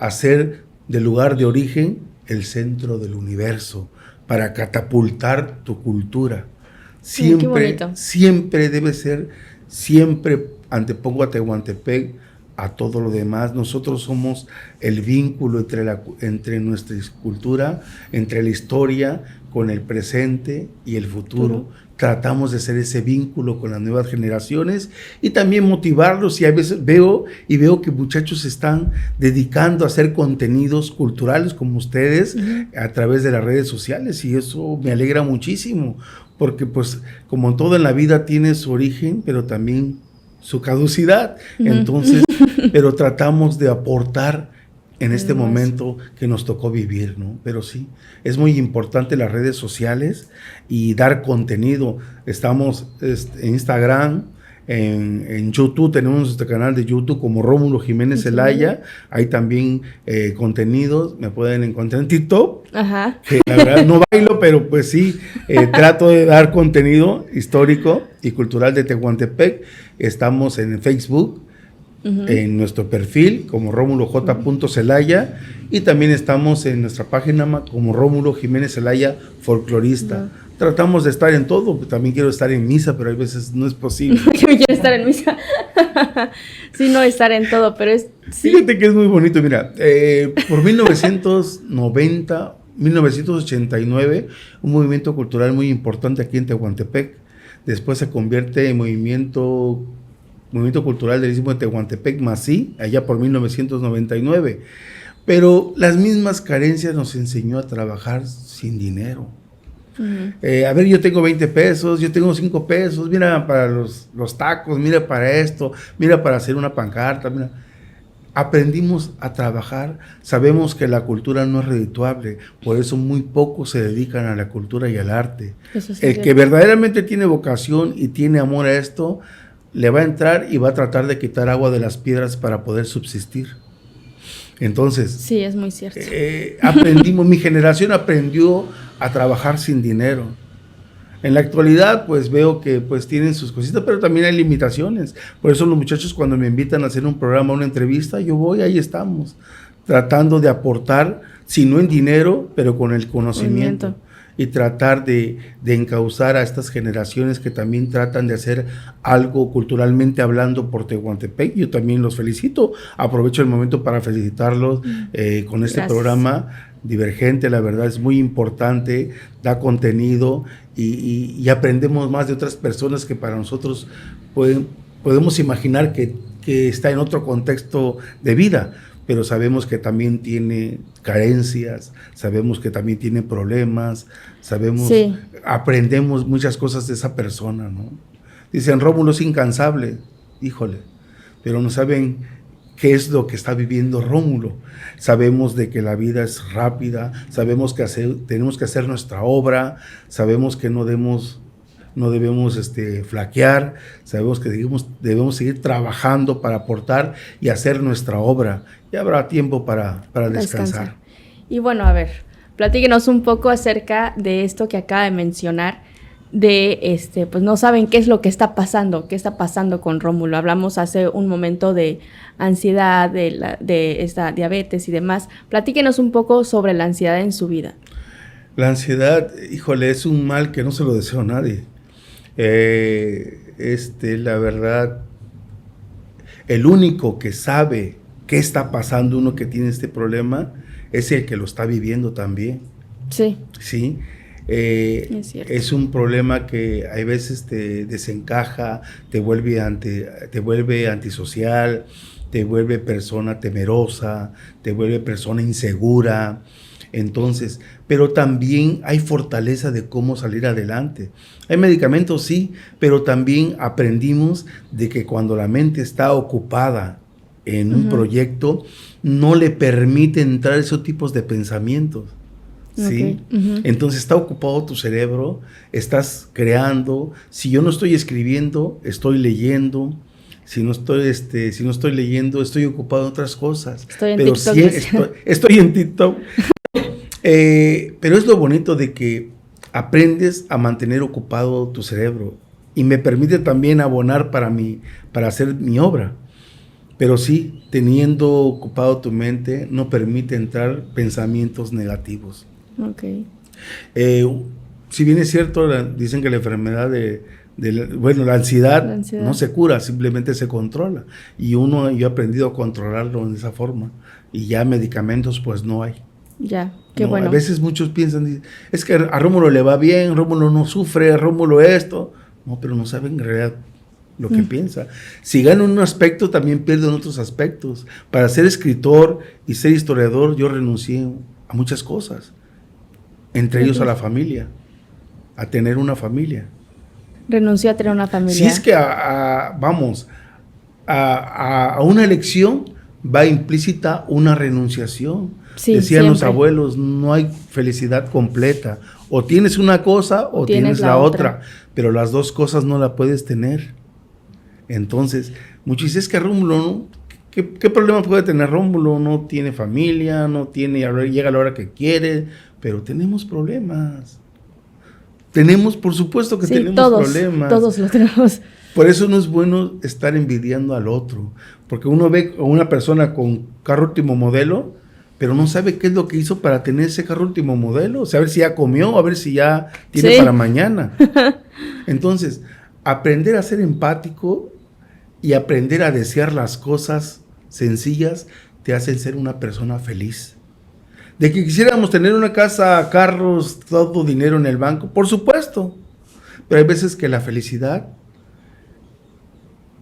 [SPEAKER 3] hacer del lugar de origen el centro del universo para catapultar tu cultura. Siempre debe ser, siempre antepongo a Tehuantepec a todo lo demás. Nosotros somos el vínculo entre nuestra cultura, entre la historia con el presente y el futuro. Tratamos de hacer ese vínculo con las nuevas generaciones y también motivarlos, y a veces veo que muchachos se están dedicando a hacer contenidos culturales como ustedes a través de las redes sociales, y eso me alegra muchísimo, porque pues como todo en la vida tiene su origen, pero también su caducidad. Entonces, pero tratamos de aportar en este momento que nos tocó vivir, ¿no? Pero sí, es muy importante las redes sociales y dar contenido. Estamos en Instagram, en YouTube, tenemos nuestro canal de YouTube como Rómulo Jiménez Zelaya, hay también contenidos, me pueden encontrar en TikTok, que la verdad no bailo, pero pues sí, trato de dar contenido histórico y cultural de Tehuantepec. Estamos en Facebook, en nuestro perfil como Rómulo J. Zelaya, y también estamos en nuestra página como Rómulo Jiménez Zelaya, folclorista. Tratamos de estar en todo, también quiero estar en misa, pero a veces no es posible.
[SPEAKER 1] Yo quiero estar en misa. Sí, no estar en todo, pero es... Sí.
[SPEAKER 3] Fíjate que es muy bonito, mira, por 1989, un movimiento cultural muy importante aquí en Tehuantepec, después se convierte en Movimiento Cultural del Istmo de Tehuantepec, MASI, allá por 1999. Pero las mismas carencias nos enseñó a trabajar sin dinero. A ver, yo tengo 20 pesos, yo tengo 5 pesos, mira para los tacos, mira para esto, mira para hacer una pancarta, mira. aprendimos a trabajar, sabemos que la cultura no es redituable, por eso muy pocos se dedican a la cultura y al arte. El que verdaderamente tiene vocación y tiene amor a esto, le va a entrar y va a tratar de quitar agua de las piedras para poder subsistir. Entonces,
[SPEAKER 1] sí, es muy cierto.
[SPEAKER 3] Mi generación aprendió a trabajar sin dinero. En la actualidad, pues veo que pues tienen sus cositas, pero también hay limitaciones. Por eso los muchachos cuando me invitan a hacer un programa, una entrevista, yo voy, ahí estamos, tratando de aportar, si no en dinero, pero con el conocimiento. Y tratar de encauzar a estas generaciones que también tratan de hacer algo culturalmente hablando por Tehuantepec. Yo también los felicito, aprovecho el momento para felicitarlos con este programa Divergente. La verdad es muy importante, da contenido y aprendemos más de otras personas que para nosotros podemos imaginar que está en otro contexto de vida, pero sabemos que también tiene carencias, sabemos que también tiene problemas, aprendemos muchas cosas de esa persona, ¿no? Dicen, Rómulo es incansable, híjole, pero no saben qué es lo que está viviendo Rómulo. Sabemos de que la vida es rápida, sabemos que tenemos que hacer nuestra obra, sabemos que no debemos flaquear, sabemos que debemos seguir trabajando para aportar y hacer nuestra obra. Y habrá tiempo para descansar.
[SPEAKER 1] Y bueno, a ver, platíquenos un poco acerca de esto que acaba de mencionar, de pues no saben qué es lo que está pasando con Rómulo. Hablamos hace un momento de ansiedad, de esta diabetes y demás. Platíquenos un poco sobre la ansiedad en su vida.
[SPEAKER 3] La ansiedad, híjole, es un mal que no se lo deseo a nadie. La verdad, el único que sabe qué está pasando uno que tiene este problema es el que lo está viviendo también. Sí. Sí. Es un problema que hay veces te desencaja, te vuelve antisocial, te vuelve persona temerosa, te vuelve persona insegura. Entonces, pero también hay fortaleza de cómo salir adelante. Hay medicamentos, sí, pero también aprendimos de que cuando la mente está ocupada en un proyecto, no le permite entrar esos tipos de pensamientos. ¿Sí? Entonces está ocupado tu cerebro, estás creando. Si yo no estoy escribiendo, estoy leyendo. Si no estoy leyendo, estoy ocupado en otras cosas.
[SPEAKER 1] Estoy
[SPEAKER 3] en TikTok. Pero es lo bonito de que aprendes a mantener ocupado tu cerebro y me permite también abonar para hacer mi obra. Pero sí, teniendo ocupado tu mente, no permite entrar pensamientos negativos.
[SPEAKER 1] Okay.
[SPEAKER 3] Si bien es cierto, dicen que la enfermedad la ansiedad no se cura, simplemente se controla. Y yo he aprendido a controlarlo de esa forma. Y ya medicamentos pues no hay.
[SPEAKER 1] Ya, qué bueno.
[SPEAKER 3] A veces muchos piensan, es que a Rómulo le va bien, Rómulo no sufre, Rómulo esto. No, pero no saben en realidad lo que piensa. Si gana un aspecto, también pierde en otros aspectos. Para ser escritor y ser historiador, yo renuncié a muchas cosas. Entre ellos a la familia, a tener una familia.
[SPEAKER 1] Renunció a tener una familia.
[SPEAKER 3] Si es que a una elección va implícita una renunciación. Sí, decían los abuelos, no hay felicidad completa. O tienes una cosa o tienes la otra. Pero las dos cosas no la puedes tener. Entonces, muchos dicen, es que Rómulo, ¿no? ¿Qué problema puede tener Rómulo? No tiene familia, llega a la hora que quiere, pero tenemos problemas. Por supuesto que tenemos problemas.
[SPEAKER 1] Todos lo tenemos.
[SPEAKER 3] Por eso no es bueno estar envidiando al otro, porque uno ve a una persona con carro último modelo, pero no sabe qué es lo que hizo para tener ese carro último modelo, a ver si ya comió, a ver si ya tiene para mañana. Entonces, aprender a ser empático y aprender a desear las cosas sencillas te hacen ser una persona feliz. De que quisiéramos tener una casa, carros, todo dinero en el banco, por supuesto, pero hay veces que la felicidad,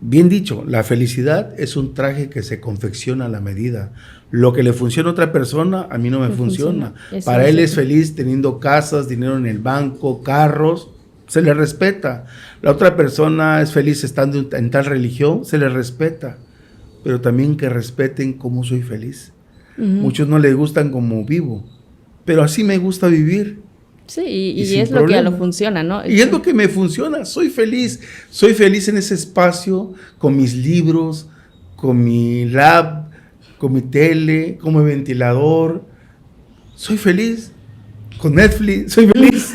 [SPEAKER 3] bien dicho, la felicidad es un traje que se confecciona a la medida. Lo que le funciona a otra persona, a mí no me funciona. Para él es feliz teniendo casas, dinero en el banco, carros, se le respeta. La otra persona es feliz estando en tal religión, se le respeta. pero también que respeten cómo soy feliz.
[SPEAKER 1] Ujú.
[SPEAKER 3] Muchos no les gustan como vivo, pero así me gusta vivir.
[SPEAKER 1] Sí, y
[SPEAKER 3] sin
[SPEAKER 1] es lo que ya
[SPEAKER 3] problema.
[SPEAKER 1] lo funciona, ¿no?
[SPEAKER 3] Y es lo que me funciona, soy feliz en ese espacio, con mis libros, con mi lab, con mi tele, con mi ventilador, soy feliz, con Netflix, soy feliz.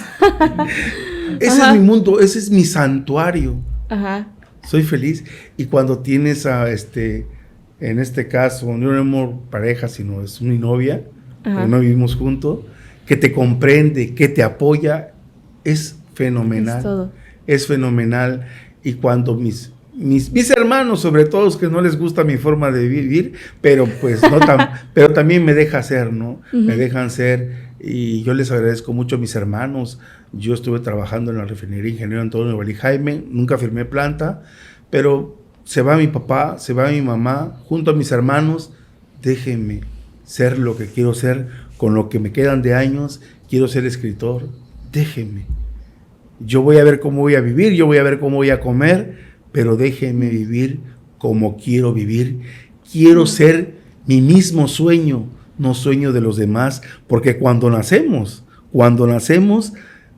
[SPEAKER 3] Ese
[SPEAKER 1] Ajá.
[SPEAKER 3] es mi mundo, ese es mi santuario,
[SPEAKER 1] Ajá.
[SPEAKER 3] soy feliz. Y cuando tienes en este caso, no tenemos pareja, sino es mi novia,
[SPEAKER 1] Ajá.
[SPEAKER 3] porque no vivimos juntos, que te comprende, que te apoya, es fenomenal.
[SPEAKER 1] Es todo.
[SPEAKER 3] Es fenomenal. Y cuando mis hermanos, sobre todo los que no les gusta mi forma de vivir, pero pues no pero también me deja ser, ¿no?
[SPEAKER 1] Ujú.
[SPEAKER 3] Me dejan ser, y yo les agradezco mucho a mis hermanos. Yo estuve trabajando en la refinería Ingeniero Antonio Valí Jaime, nunca firmé planta, pero se va mi papá, se va mi mamá, junto a mis hermanos, déjenme ser lo que quiero ser, con lo que me quedan de años, quiero ser escritor, déjenme. Yo voy a ver cómo voy a vivir, yo voy a ver cómo voy a comer, pero déjenme vivir como quiero vivir. Quiero ser mi mismo sueño, no sueño de los demás, porque cuando nacemos,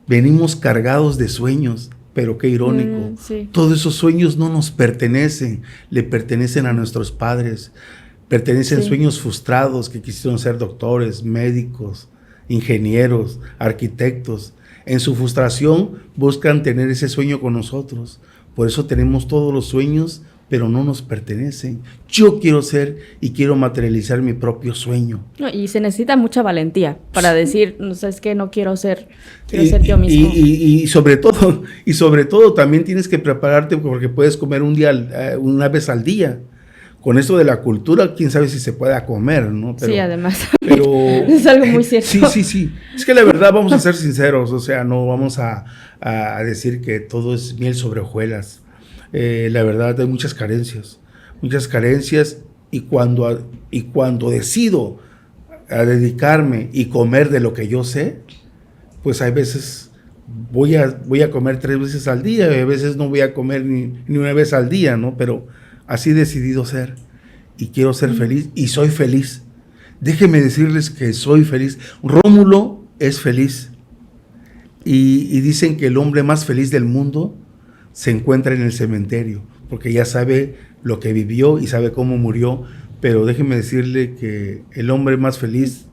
[SPEAKER 3] venimos cargados de sueños, pero qué irónico.
[SPEAKER 1] Sí.
[SPEAKER 3] Todos esos sueños no nos pertenecen, le pertenecen a nuestros padres. Pertenecen
[SPEAKER 1] Sí.
[SPEAKER 3] sueños frustrados que quisieron ser doctores, médicos, ingenieros, arquitectos. En su frustración buscan tener ese sueño con nosotros. Por eso tenemos todos los sueños, pero no nos pertenecen. Yo quiero ser y quiero materializar mi propio sueño.
[SPEAKER 1] No, y se necesita mucha valentía para decir, no sé, es que no quiero ser yo mismo.
[SPEAKER 3] Y sobre todo también tienes que prepararte, porque puedes comer una vez al día. Con esto de la cultura, quién sabe si se pueda comer, ¿no? Pero,
[SPEAKER 1] sí, además.
[SPEAKER 3] Pero
[SPEAKER 1] es algo muy cierto.
[SPEAKER 3] Sí. Es que la verdad, vamos a ser sinceros, o sea, no vamos a decir que todo es miel sobre hojuelas. La verdad, hay muchas carencias, y cuando decido a dedicarme y comer de lo que yo sé, pues hay veces voy a comer 3 veces al día, y a veces no voy a comer ni una vez al día, ¿no? Pero así he decidido ser, y quiero ser feliz, y soy feliz. Déjenme decirles que soy feliz. Rómulo es feliz, y dicen que el hombre más feliz del mundo se encuentra en el cementerio, porque ya sabe lo que vivió y sabe cómo murió. Pero déjenme decirle que el hombre más feliz,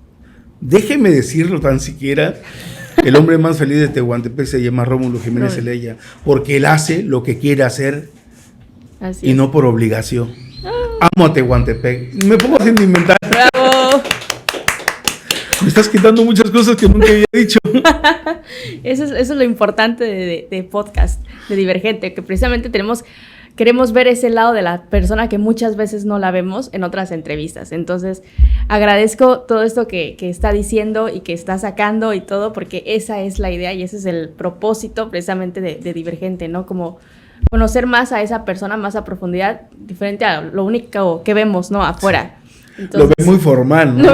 [SPEAKER 3] déjenme decirlo tan siquiera, el hombre más feliz de Tehuantepec se llama Rómulo Jiménez Zelaya, porque él hace lo que quiere hacer.
[SPEAKER 1] Así
[SPEAKER 3] y
[SPEAKER 1] es.
[SPEAKER 3] no por obligación. Amo a Tehuantepec. Me pongo sin inventar.
[SPEAKER 1] ¡Bravo!
[SPEAKER 3] Me estás quitando muchas cosas que nunca había dicho.
[SPEAKER 1] Eso es lo importante de podcast, de Divergente, que precisamente queremos ver ese lado de la persona que muchas veces no la vemos en otras entrevistas. Entonces, agradezco todo esto que está diciendo y que está sacando y todo, porque esa es la idea y ese es el propósito precisamente de Divergente, ¿no? Como conocer más a esa persona, más a profundidad, diferente a lo único que vemos, ¿no? Afuera. Entonces,
[SPEAKER 3] Lo ven muy formal, ¿no?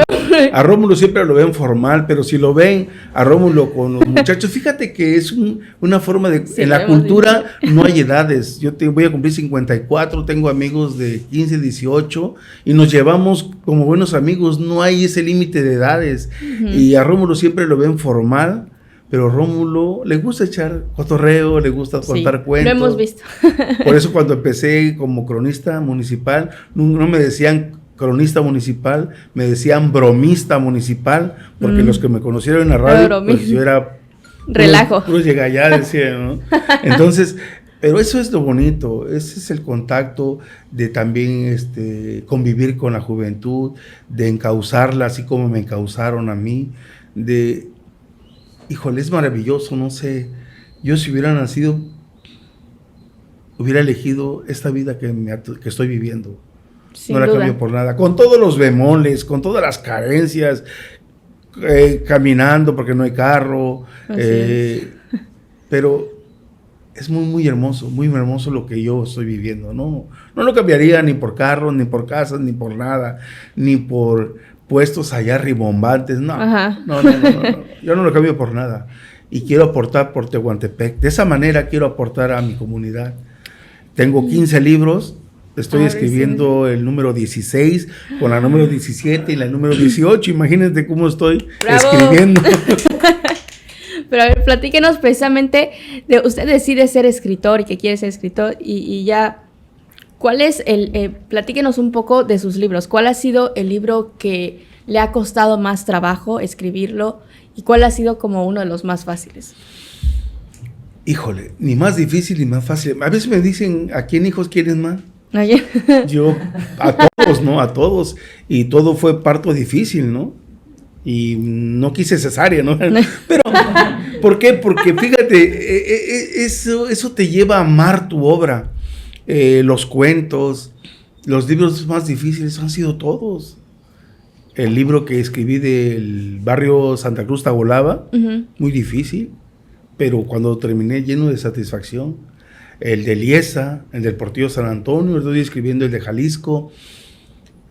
[SPEAKER 3] A Rómulo siempre lo ven formal, pero si lo ven a Rómulo con los muchachos, fíjate que es una forma de...
[SPEAKER 1] Sí,
[SPEAKER 3] en la cultura no hay edades. Yo voy a cumplir 54, tengo amigos de 15, 18, y nos llevamos como buenos amigos. No hay ese límite de edades. Uh-huh. Y a Rómulo siempre lo ven formal, pero Rómulo le gusta echar cotorreo, le gusta contar cuentos.
[SPEAKER 1] Lo hemos visto.
[SPEAKER 3] Por eso cuando empecé como cronista municipal, no me decían cronista municipal, me decían bromista municipal, porque los que me conocieron en la radio, pues yo era...
[SPEAKER 1] Relajo.
[SPEAKER 3] Puro llega allá, decía, ¿no? Entonces, pero eso es lo bonito, ese es el contacto de también convivir con la juventud, de encauzarla así como me encauzaron a mí, híjole, es maravilloso, no sé, yo si hubiera nacido, hubiera elegido esta vida que estoy viviendo.
[SPEAKER 1] Sin
[SPEAKER 3] no la
[SPEAKER 1] duda.
[SPEAKER 3] cambio por nada, con todos los bemoles, con todas las carencias, caminando porque no hay carro, pero es muy, muy hermoso lo que yo estoy viviendo. No lo cambiaría ni por carros, ni por casas, ni por nada, ni por puestos allá rimbombantes, no, yo no lo cambio por nada, y quiero aportar por Tehuantepec, de esa manera quiero aportar a mi comunidad. Tengo 15 libros, Estoy escribiendo el número 16 con la número 17 y la número 18. Imagínate cómo estoy escribiendo.
[SPEAKER 1] Pero a ver, platíquenos precisamente de usted decide ser escritor y que quiere ser escritor y ya, ¿cuál es platíquenos un poco de sus libros? ¿Cuál ha sido el libro que le ha costado más trabajo escribirlo y cuál ha sido como uno de los más fáciles?
[SPEAKER 3] Híjole, ni más difícil ni más fácil. A veces me dicen, ¿a quién hijos quieres más? Yo, a todos, ¿no? A todos. Y todo fue parto difícil, ¿no? Y no quise cesárea, ¿no? Pero, ¿por qué? Porque fíjate, eso te lleva a amar tu obra. Los cuentos, los libros más difíciles han sido todos. El libro que escribí del barrio Santa Cruz Tagolaba, muy difícil, pero cuando terminé lleno de satisfacción. El de Liesa, el del Portillo San Antonio, estoy escribiendo el de Jalisco.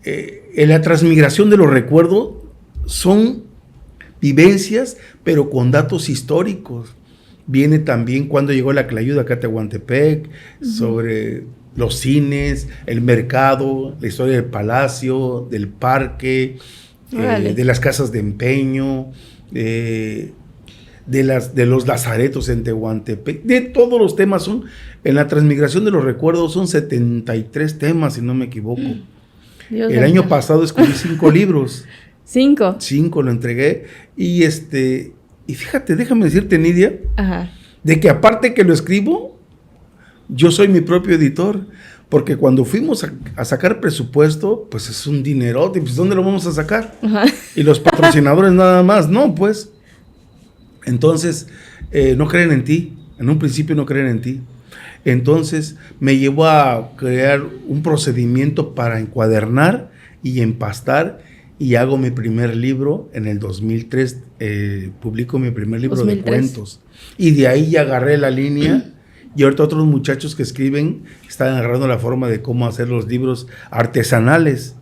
[SPEAKER 3] En la transmigración de los recuerdos son vivencias, pero con datos históricos. Viene también cuando llegó la Clayuda acá a Tehuantepec, sobre los cines, el mercado, la historia del palacio, del parque, de las casas de empeño, de los lazaretos en Tehuantepec, de todos los temas. En la transmigración de los recuerdos son 73 temas, si no me equivoco. El año pasado escribí 5 libros.
[SPEAKER 1] 5
[SPEAKER 3] lo entregué. Y fíjate, déjame decirte, Nidia, de que aparte que lo escribo, yo soy mi propio editor. Porque cuando fuimos a sacar presupuesto, pues es un dinerote, pues ¿dónde lo vamos a sacar? Y los patrocinadores nada más, no, pues. Entonces, no creen en ti. En un principio no creen en ti. Entonces, me llevó a crear un procedimiento para encuadernar y empastar. Y hago mi primer libro en el 2003. Publico mi primer libro 2003. De cuentos. Y de ahí ya agarré la línea. Y ahorita otros muchachos que escriben están agarrando la forma de cómo hacer los libros artesanales.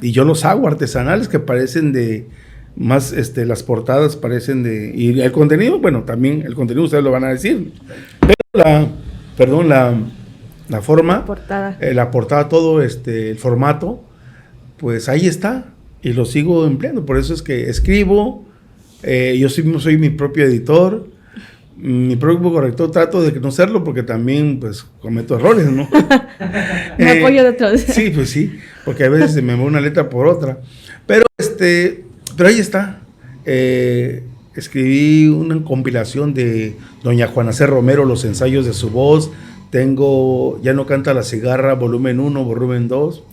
[SPEAKER 3] Y yo los hago artesanales que parecen de... Más las portadas parecen de... Y el contenido, bueno, también el contenido ustedes lo van a decir. Pero la forma... La portada, todo el formato, pues ahí está. Y lo sigo empleando. Por eso es que escribo. Yo soy mi propio editor. Mi propio corrector. Trato de no serlo porque también, pues, cometo errores, ¿no?
[SPEAKER 1] Me apoyo de todos.
[SPEAKER 3] Sí, pues sí. Porque a veces se me va una letra por otra. Pero ahí está. Escribí una compilación de doña Juana C. Romero, los ensayos de su voz. Tengo Ya no canta la cigarra, volumen 1, volumen 2.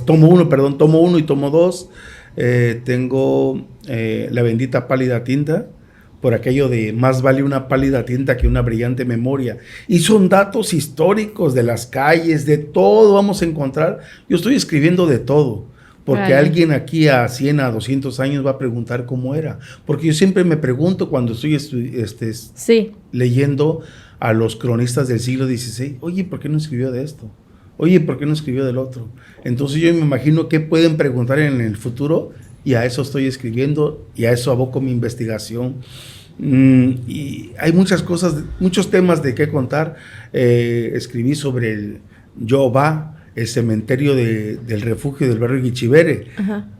[SPEAKER 3] Tomo 1 y tomo 2. Tengo La bendita pálida tinta, por aquello de más vale una pálida tinta que una brillante memoria. Y son datos históricos de las calles, de todo vamos a encontrar. Yo estoy escribiendo de todo. Porque alguien aquí a 100, a 200 años va a preguntar cómo era. Porque yo siempre me pregunto cuando estoy leyendo a los cronistas del siglo XVI, oye, ¿por qué no escribió de esto? Oye, ¿por qué no escribió del otro? Entonces yo me imagino qué pueden preguntar en el futuro y a eso estoy escribiendo y a eso aboco mi investigación. Y hay muchas cosas, muchos temas de qué contar. Escribí sobre el Yoba, el cementerio del refugio del barrio Guichivere,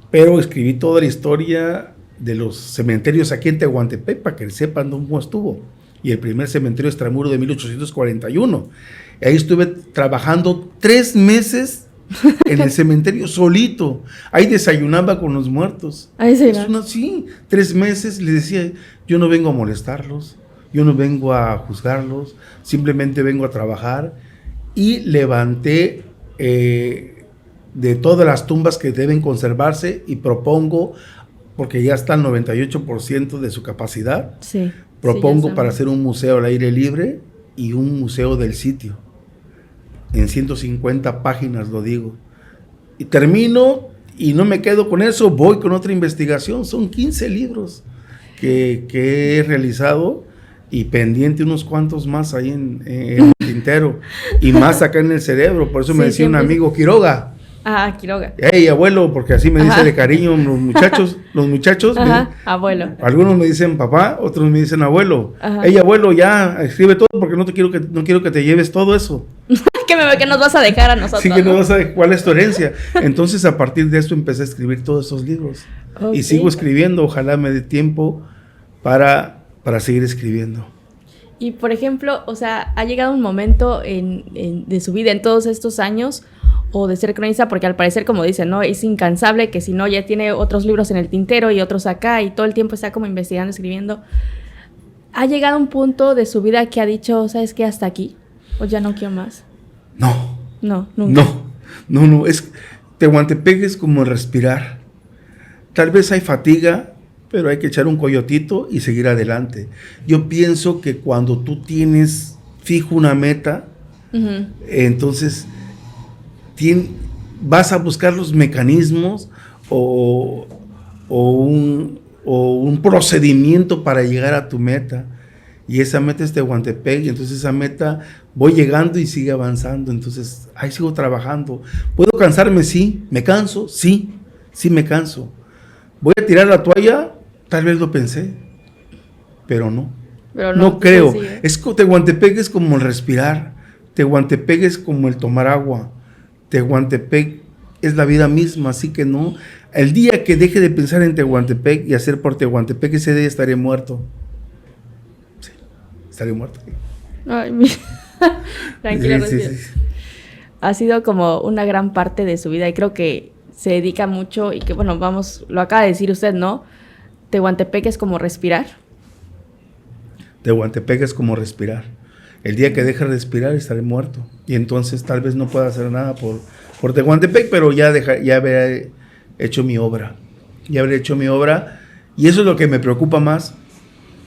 [SPEAKER 3] pero escribí toda la historia de los cementerios aquí en Tehuantepec para que sepan cómo estuvo. Y el primer cementerio extramuro de 1841. Ahí estuve trabajando 3 meses en el cementerio solito. Ahí desayunaba con los muertos. Sí, 3 meses. Les decía, yo no vengo a molestarlos, yo no vengo a juzgarlos, simplemente vengo a trabajar. Y levanté de todas las tumbas que deben conservarse y propongo, porque ya está el 98% de su capacidad, propongo para hacer un museo al aire libre y un museo del sitio. En 150 páginas lo digo. Y termino y no me quedo con eso, voy con otra investigación. Son 15 libros que he realizado y pendiente unos cuantos más ahí en el tintero y más acá en el cerebro. Por eso me decía un amigo, Quiroga,
[SPEAKER 1] Ah, Quiroga.
[SPEAKER 3] Hey, abuelo, porque así me dice de cariño los muchachos.
[SPEAKER 1] Ajá, abuelo.
[SPEAKER 3] Algunos me dicen papá, otros me dicen abuelo.
[SPEAKER 1] Ajá.
[SPEAKER 3] Hey, abuelo, ya, escribe todo porque no quiero que te lleves todo eso.
[SPEAKER 1] que nos vas a dejar a nosotros.
[SPEAKER 3] Sí, que no
[SPEAKER 1] ¿no?
[SPEAKER 3] vas a cuál es tu herencia. Entonces, a partir de esto empecé a escribir todos esos libros.
[SPEAKER 1] Okay.
[SPEAKER 3] Y sigo escribiendo, ojalá me dé tiempo para seguir escribiendo.
[SPEAKER 1] Y por ejemplo, o sea, ha llegado un momento de su vida en todos estos años, o de ser cronista, porque al parecer, como dicen, ¿no? Es incansable, que si no ya tiene otros libros en el tintero y otros acá, y todo el tiempo está como investigando, escribiendo. ¿Ha llegado un punto de su vida que ha dicho, ¿sabes qué? Hasta aquí, o ya no quiero más?
[SPEAKER 3] No.
[SPEAKER 1] No, nunca.
[SPEAKER 3] No, Tehuantepec es como respirar. Tal vez hay fatiga, pero hay que echar un coyotito y seguir adelante. Yo pienso que cuando tú tienes fijo una meta, uh-huh, entonces vas a buscar los mecanismos o un procedimiento para llegar a tu meta. Y esa meta es Tehuantepec, y entonces esa meta voy llegando y sigue avanzando. Entonces ahí sigo trabajando. ¿Puedo cansarme? Sí. ¿Me canso? Sí me canso. ¿Voy a tirar la toalla? Tal vez lo pensé, pero no. No creo. Tehuantepec es como el respirar. Tehuantepec es como el tomar agua. Tehuantepec es la vida misma, así que no. El día que deje de pensar en Tehuantepec y hacer por Tehuantepec, ese día estaré muerto. Sí, estaré muerto.
[SPEAKER 1] Ay, tranquilo, sí. Ha sido como una gran parte de su vida y creo que se dedica mucho y que, bueno, lo acaba de decir usted, ¿no? Tehuantepec es como respirar.
[SPEAKER 3] Tehuantepec es como respirar. El día que deje de respirar estaré muerto. Y entonces tal vez no pueda hacer nada por Tehuantepec, pero ya habré hecho mi obra. Ya habré hecho mi obra. Y eso es lo que me preocupa más.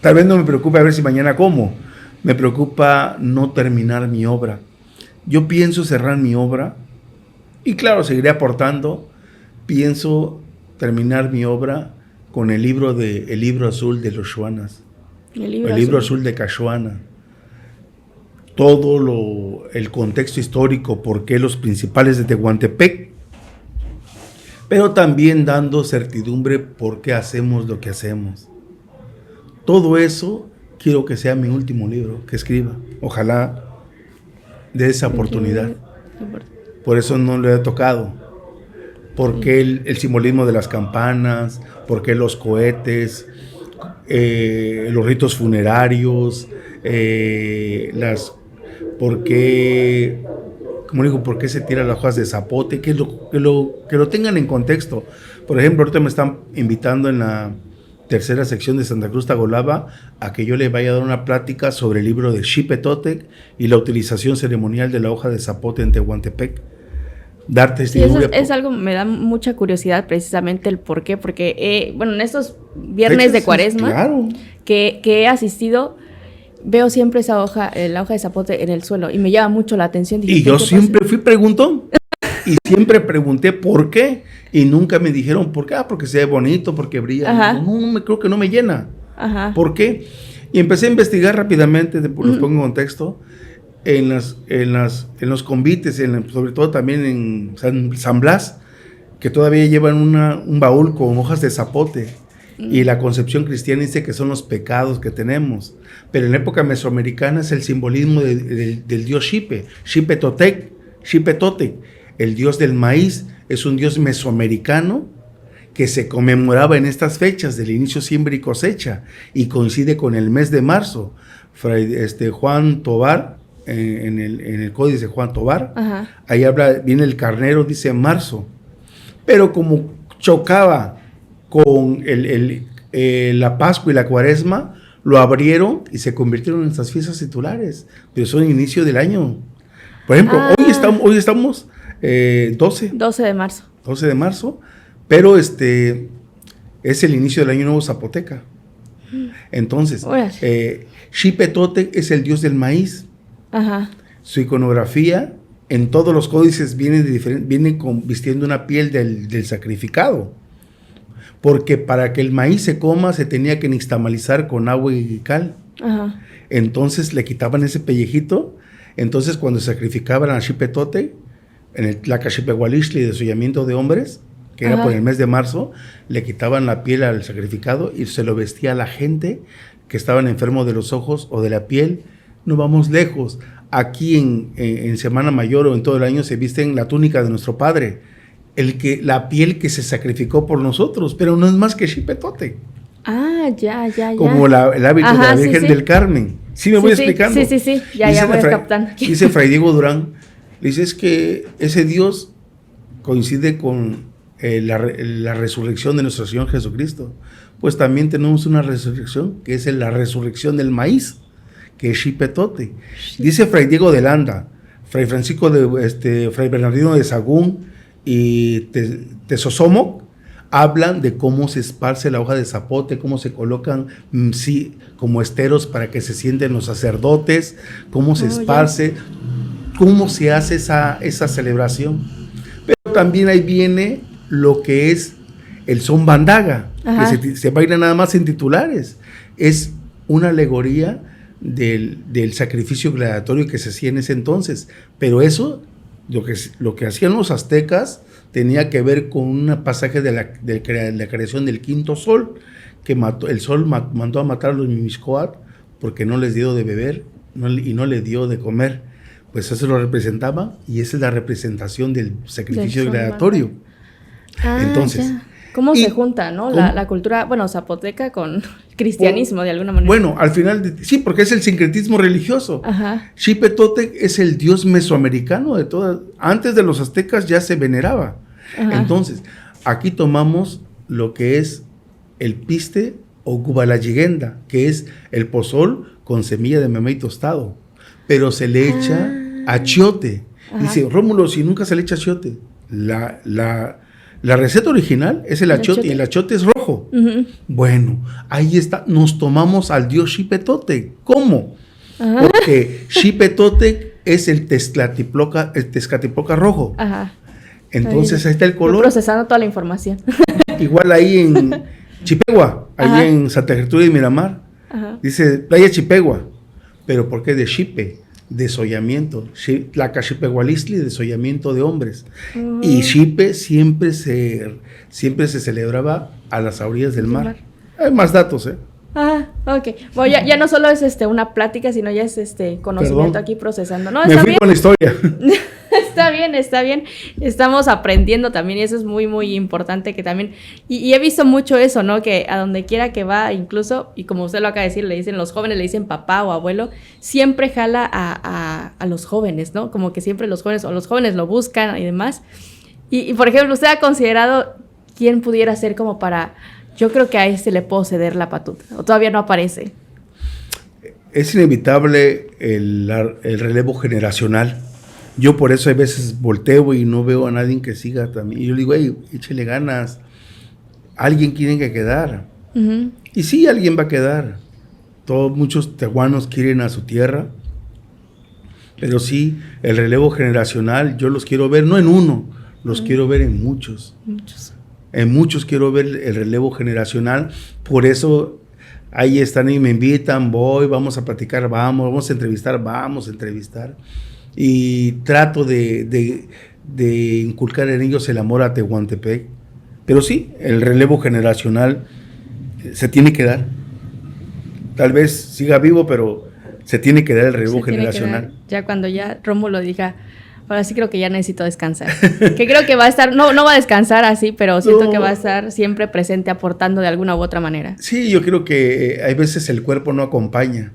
[SPEAKER 3] Tal vez no me preocupa a ver si mañana como. Me preocupa no terminar mi obra. Yo pienso cerrar mi obra. Y claro, seguiré aportando. Pienso terminar mi obra con el libro azul de los Xuanas. El libro azul de Cachuana. Todo el contexto histórico, por qué los principales de Tehuantepec, pero también dando certidumbre por qué hacemos lo que hacemos. Todo eso quiero que sea mi último libro que escriba. Ojalá de esa oportunidad. Por eso no lo he tocado. ¿Por qué el simbolismo de las campanas? ¿Por qué los cohetes? Los ritos funerarios, ¿por qué se tiran las hojas de zapote? Que lo tengan en contexto. Por ejemplo, ahorita me están invitando en la tercera sección de Santa Cruz Tagolaba a que yo le vaya a dar una plática sobre el libro de Xipe Totec y la utilización ceremonial de la hoja de zapote en Tehuantepec. Dar testimonio. Sí,
[SPEAKER 1] es algo, me da mucha curiosidad precisamente el por qué, porque en estos viernes de Cuaresma, claro, que he asistido, veo siempre esa hoja, la hoja de zapote en el suelo y me llama mucho la atención. Dije,
[SPEAKER 3] y yo siempre fui preguntón y siempre pregunté por qué y nunca me dijeron por qué. Porque se ve bonito, porque brilla. No, creo que no me llena. Ajá. ¿Por qué? Y empecé a investigar rápidamente, los pongo en contexto. En los convites, sobre todo también en San Blas, que todavía llevan un baúl con hojas de zapote, y la concepción cristiana dice que son los pecados que tenemos, pero en la época mesoamericana es el simbolismo del dios Xipe Totec, el dios del maíz, es un dios mesoamericano que se conmemoraba en estas fechas del inicio siembra y cosecha, y coincide con el mes de marzo. Juan Tobar, en el códice de Juan Tobar, ajá, ahí viene el carnero, dice marzo, pero como chocaba con la Pascua y la Cuaresma, lo abrieron y se convirtieron en estas fiestas titulares, pero son el inicio del año. Por ejemplo, hoy estamos 12
[SPEAKER 1] de marzo.
[SPEAKER 3] 12 de marzo, pero es el inicio del año nuevo zapoteca. Entonces, Xipe Totec es el dios del maíz. Ajá. Su iconografía en todos los códices viene vistiendo una piel del sacrificado, porque para que el maíz se coma se tenía que nixtamalizar con agua y cal. Ajá. Entonces le quitaban ese pellejito. Entonces cuando sacrificaban a Xipe Totec, en la Cachipehualistli, desollamiento de hombres, que era por el mes de marzo, le quitaban la piel al sacrificado y se lo vestía a la gente que estaban enfermos de los ojos o de la piel. No vamos lejos. Aquí en Semana Mayor o en todo el año se visten la túnica de nuestro Padre, la piel que se sacrificó por nosotros, pero no es más que Xipetote.
[SPEAKER 1] Ya.
[SPEAKER 3] Como el hábito de la Virgen del Carmen. ¿Sí me voy explicando?
[SPEAKER 1] Sí. Ya voy captando.
[SPEAKER 3] Dice Fray Diego Durán, dice, es que ese Dios coincide con la resurrección de nuestro Señor Jesucristo. Pues también tenemos una resurrección, que es la resurrección del maíz, que es Xipetote. Dice Fray Diego de Landa, Fray Francisco Fray Bernardino de Sahagún y Tezosomoc, hablan de cómo se esparce la hoja de zapote, cómo se colocan como esteros para que se sienten los sacerdotes, cómo se esparce, cómo se hace esa celebración. Pero también ahí viene lo que es el son bandaga, que se baila nada más en titulares. Es una alegoría del sacrificio gladiatorio que se hacía en ese entonces. Pero eso, lo que hacían los aztecas, tenía que ver con un pasaje de la creación del quinto sol, que el sol mandó a matar a los Mimixcoatl porque no les dio de beber y no les dio de comer. Pues eso lo representaba, y esa es la representación del sacrificio gladiatorio. Entonces,
[SPEAKER 1] ¿cómo se junta, no? La cultura, zapoteca con cristianismo de alguna manera.
[SPEAKER 3] Bueno, al final, sí, porque es el sincretismo religioso. Xipetotec es el dios mesoamericano de todas. Antes de los aztecas ya se veneraba. Entonces, aquí tomamos lo que es el piste o gubalayiguenda, que es el pozol con semilla de mamey tostado, pero se le echa achiote. Dice, Rómulo, si nunca se le echa achiote. La receta original es el achiote, y el achiote es rojo. Bueno, ahí está, nos tomamos al dios Xipetotec. ¿Cómo? Porque Xipetotec es el Tezcatlipoca rojo. Entonces ahí está el color.
[SPEAKER 1] Yo procesando toda la información.
[SPEAKER 3] Igual ahí en Chipegua, ahí en Santa Gertrudis de Miramar, dice Playa Chipegua. ¿Pero por qué de Xipe? Desollamiento. La Cachipehualistli, desollamiento de hombres. Y Xipe siempre se celebraba a las orillas del mar. Hay más datos,
[SPEAKER 1] Ok. Bueno, ya no solo es una plática, sino ya es conocimiento aquí procesando. No,
[SPEAKER 3] me fui con la historia.
[SPEAKER 1] Está bien. Estamos aprendiendo también, y eso es muy, muy importante, que también, y he visto mucho eso, ¿no? Que a donde quiera que va, incluso, y como usted lo acaba de decir, le dicen los jóvenes, le dicen papá o abuelo, siempre jala a los jóvenes, ¿no? Como que siempre los jóvenes lo buscan y demás. Y por ejemplo, ¿usted ha considerado quién pudiera ser como para... Yo creo que a ese le puedo ceder la batuta, o todavía no aparece?
[SPEAKER 3] Es inevitable el relevo generacional. Yo por eso a veces volteo y no veo a nadie que siga también. Y yo le digo, échale ganas, alguien tiene que quedar. Y sí, alguien va a quedar. Muchos tehuanos quieren a su tierra, pero sí, el relevo generacional, yo los quiero ver, no en uno, los quiero ver en muchos. En muchos quiero ver el relevo generacional. Por eso ahí están y me invitan, vamos a platicar, vamos a entrevistar. Y trato de inculcar en ellos el amor a Tehuantepec. Pero sí, el relevo generacional se tiene que dar. Tal vez siga vivo, pero se tiene que dar el relevo generacional.
[SPEAKER 1] Ya cuando ya Rómulo diga, ahora sí creo que ya necesito descansar. Que creo que va a estar, no va a descansar así, pero siento que va a estar siempre presente, aportando de alguna u otra manera.
[SPEAKER 3] Sí, yo creo que hay veces el cuerpo no acompaña.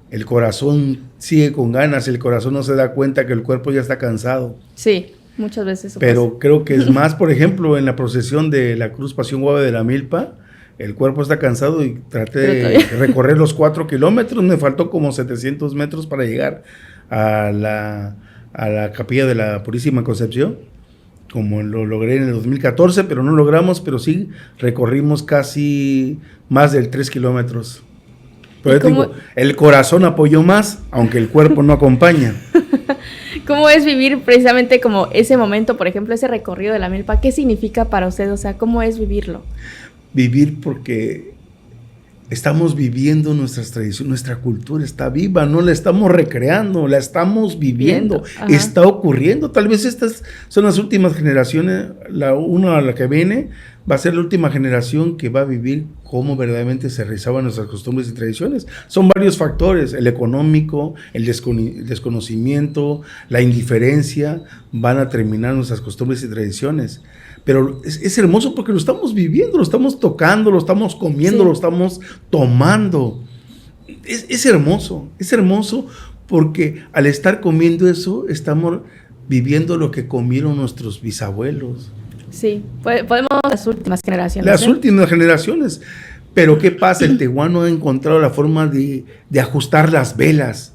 [SPEAKER 3] El corazón sigue con ganas, el corazón no se da cuenta que el cuerpo ya está cansado.
[SPEAKER 1] Sí, muchas veces eso
[SPEAKER 3] Pero
[SPEAKER 1] pasa.
[SPEAKER 3] Creo que es más, por ejemplo, en la procesión de la Cruz Pasión Guave de la Milpa, el cuerpo está cansado y traté de recorrer los 4 kilómetros, me faltó como 700 metros para llegar a la capilla de la Purísima Concepción, como lo logré en el 2014, pero no logramos, pero sí recorrimos casi más de 3 kilómetros. Pero digo, el corazón apoyó más, aunque el cuerpo no acompaña.
[SPEAKER 1] ¿Cómo es vivir precisamente como ese momento, por ejemplo, ese recorrido de la milpa? ¿Qué significa para usted? O sea, ¿cómo es vivirlo?
[SPEAKER 3] Vivir porque estamos viviendo nuestras tradiciones, nuestra cultura está viva, no la estamos recreando, la estamos viviendo, está ocurriendo. Tal vez estas son las últimas generaciones, la que viene va a ser la última generación que va a vivir cómo verdaderamente se realizaban nuestras costumbres y tradiciones. Son varios factores, el económico, el desconocimiento, la indiferencia, van a terminar nuestras costumbres y tradiciones. Pero es hermoso porque lo estamos viviendo, lo estamos tocando, lo estamos comiendo, lo estamos tomando. Es hermoso porque al estar comiendo eso, estamos viviendo lo que comieron nuestros bisabuelos.
[SPEAKER 1] Sí, podemos las últimas generaciones.
[SPEAKER 3] Las últimas generaciones. Pero ¿qué pasa? El tehuano ha encontrado la forma de ajustar las velas.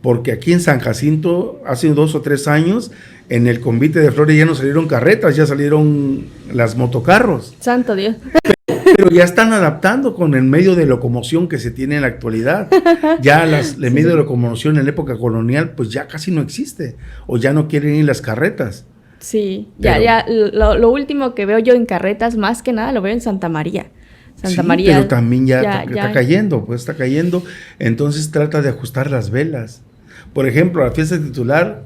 [SPEAKER 3] Porque aquí en San Jacinto, hace 2 o 3 años, en el convite de flores ya no salieron carretas, ya salieron las motocarros.
[SPEAKER 1] Santo Dios.
[SPEAKER 3] Pero ya están adaptando con el medio de locomoción que se tiene en la actualidad. Ya el medio de locomoción en la época colonial, pues ya casi no existe. O ya no quieren ir las carretas.
[SPEAKER 1] Sí, lo último que veo yo en carretas, más que nada, lo veo en Santa María. María.
[SPEAKER 3] Pero también ya está cayendo. Entonces trata de ajustar las velas. Por ejemplo, la fiesta titular,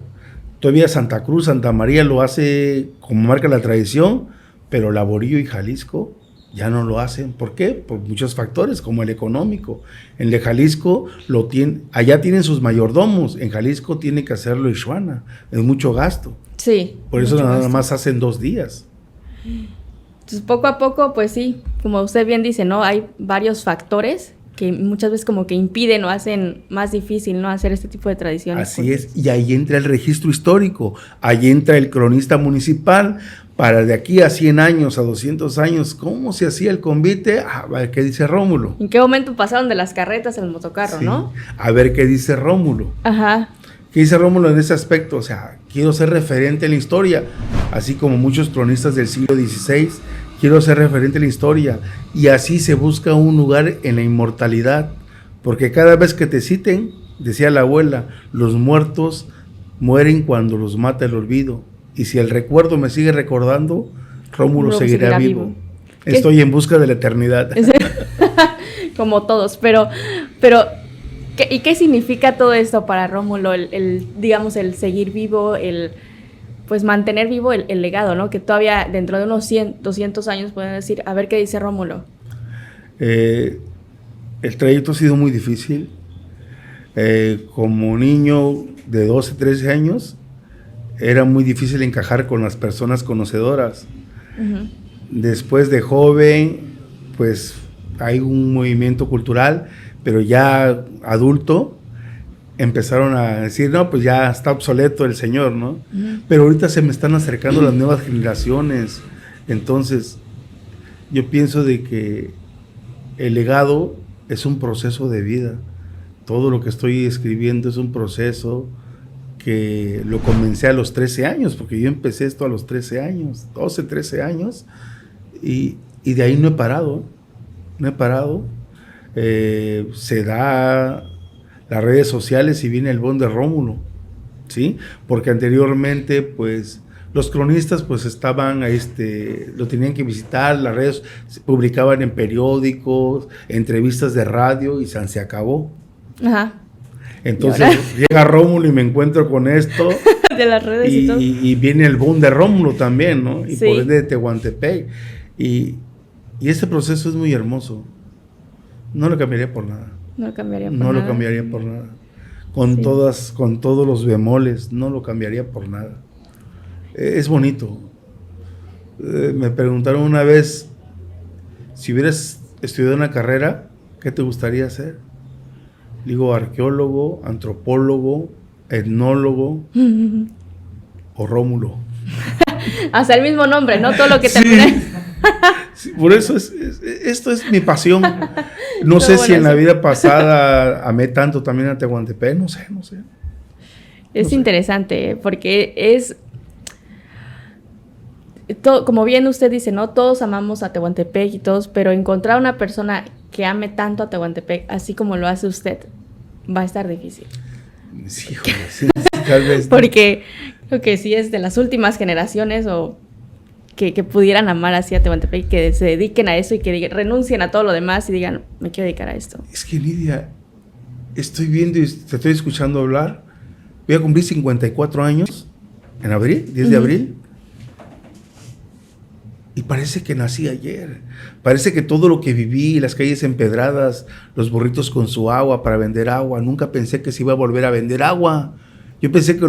[SPEAKER 3] todavía Santa Cruz, Santa María lo hace como marca la tradición, pero Laborillo y Jalisco ya no lo hacen. ¿Por qué? Por muchos factores, como el económico. En el Jalisco allá tienen sus mayordomos, en Jalisco tiene que hacerlo Ixuana, es mucho gasto.
[SPEAKER 1] Sí.
[SPEAKER 3] Por eso nada más hacen 2 días.
[SPEAKER 1] Entonces, poco a poco, pues sí, como usted bien dice, ¿no? Hay varios factores que muchas veces como que impiden o hacen más difícil, ¿no? Hacer este tipo de tradiciones.
[SPEAKER 3] Así es, y ahí entra el registro histórico, ahí entra el cronista municipal, para de aquí a 100 años, a 200 años, ¿cómo se hacía el convite? A ver qué dice Rómulo.
[SPEAKER 1] ¿En qué momento pasaron de las carretas al motocarro, no?
[SPEAKER 3] A ver qué dice Rómulo.
[SPEAKER 1] Ajá.
[SPEAKER 3] ¿Qué dice Rómulo en ese aspecto? O sea, quiero ser referente en la historia, así como muchos cronistas del siglo XVI, quiero ser referente en la historia, y así se busca un lugar en la inmortalidad, porque cada vez que te citen, decía la abuela, los muertos mueren cuando los mata el olvido, y si el recuerdo me sigue recordando, Rómulo seguirá vivo. Estoy en busca de la eternidad.
[SPEAKER 1] Como todos, pero ¿y qué significa todo esto para Rómulo? Digamos, el seguir vivo, pues mantener vivo el legado, ¿no? Que todavía dentro de unos 200 años pueden decir, a ver qué dice Rómulo.
[SPEAKER 3] El trayecto ha sido muy difícil. Como niño de 12, 13 años, era muy difícil encajar con las personas conocedoras. Uh-huh. Después de joven, pues hay un movimiento cultural, pero ya adulto, empezaron a decir, no, pues ya está obsoleto el señor, ¿no? Uh-huh. Pero ahorita se me están acercando las nuevas generaciones. Entonces, yo pienso de que el legado es un proceso de vida. Todo lo que estoy escribiendo es un proceso que lo comencé a los 13 años, porque yo empecé esto a los 13 años, 12, 13 años, y de ahí no he parado. Se da las redes sociales y viene el boom de Rómulo, ¿sí? Porque anteriormente, pues, los cronistas, pues, estaban, lo tenían que visitar, las redes se publicaban en periódicos, entrevistas de radio y se acabó. Ajá. Entonces llega Rómulo y me encuentro con esto.
[SPEAKER 1] De las redes y todo.
[SPEAKER 3] Y viene el boom de Rómulo también, ¿no? Y sí. Por ende de Tehuantepec. Y este proceso es muy hermoso. No lo cambiaría por nada.
[SPEAKER 1] No lo cambiaría
[SPEAKER 3] por nada. Con todos los bemoles, no lo cambiaría por nada. Es bonito. Me preguntaron una vez, si hubieras estudiado una carrera, ¿qué te gustaría hacer? Digo, arqueólogo, antropólogo, etnólogo o Rómulo.
[SPEAKER 1] Hasta el mismo nombre, ¿no? Todo lo que terminé.
[SPEAKER 3] Sí, por eso esto es mi pasión. No sé si en la vida pasada amé tanto también a Tehuantepec, no sé.
[SPEAKER 1] Es interesante, porque es... como bien usted dice, ¿no? Todos amamos a Tehuantepec y todos, pero encontrar una persona que ame tanto a Tehuantepec, así como lo hace usted, va a estar difícil.
[SPEAKER 3] Sí, joder, sí, tal vez.
[SPEAKER 1] Porque creo que sí es de las últimas generaciones o que pudieran amar así a Tehuantepec, que se dediquen a eso y que renuncien a todo lo demás y digan, me quiero dedicar a esto?
[SPEAKER 3] Es que, Lidia, estoy viendo y te estoy escuchando hablar. Voy a cumplir 54 años en abril, 10 de abril. Y parece que nací ayer. Parece que todo lo que viví, las calles empedradas, los burritos con su agua para vender agua, nunca pensé que se iba a volver a vender agua. Yo pensé que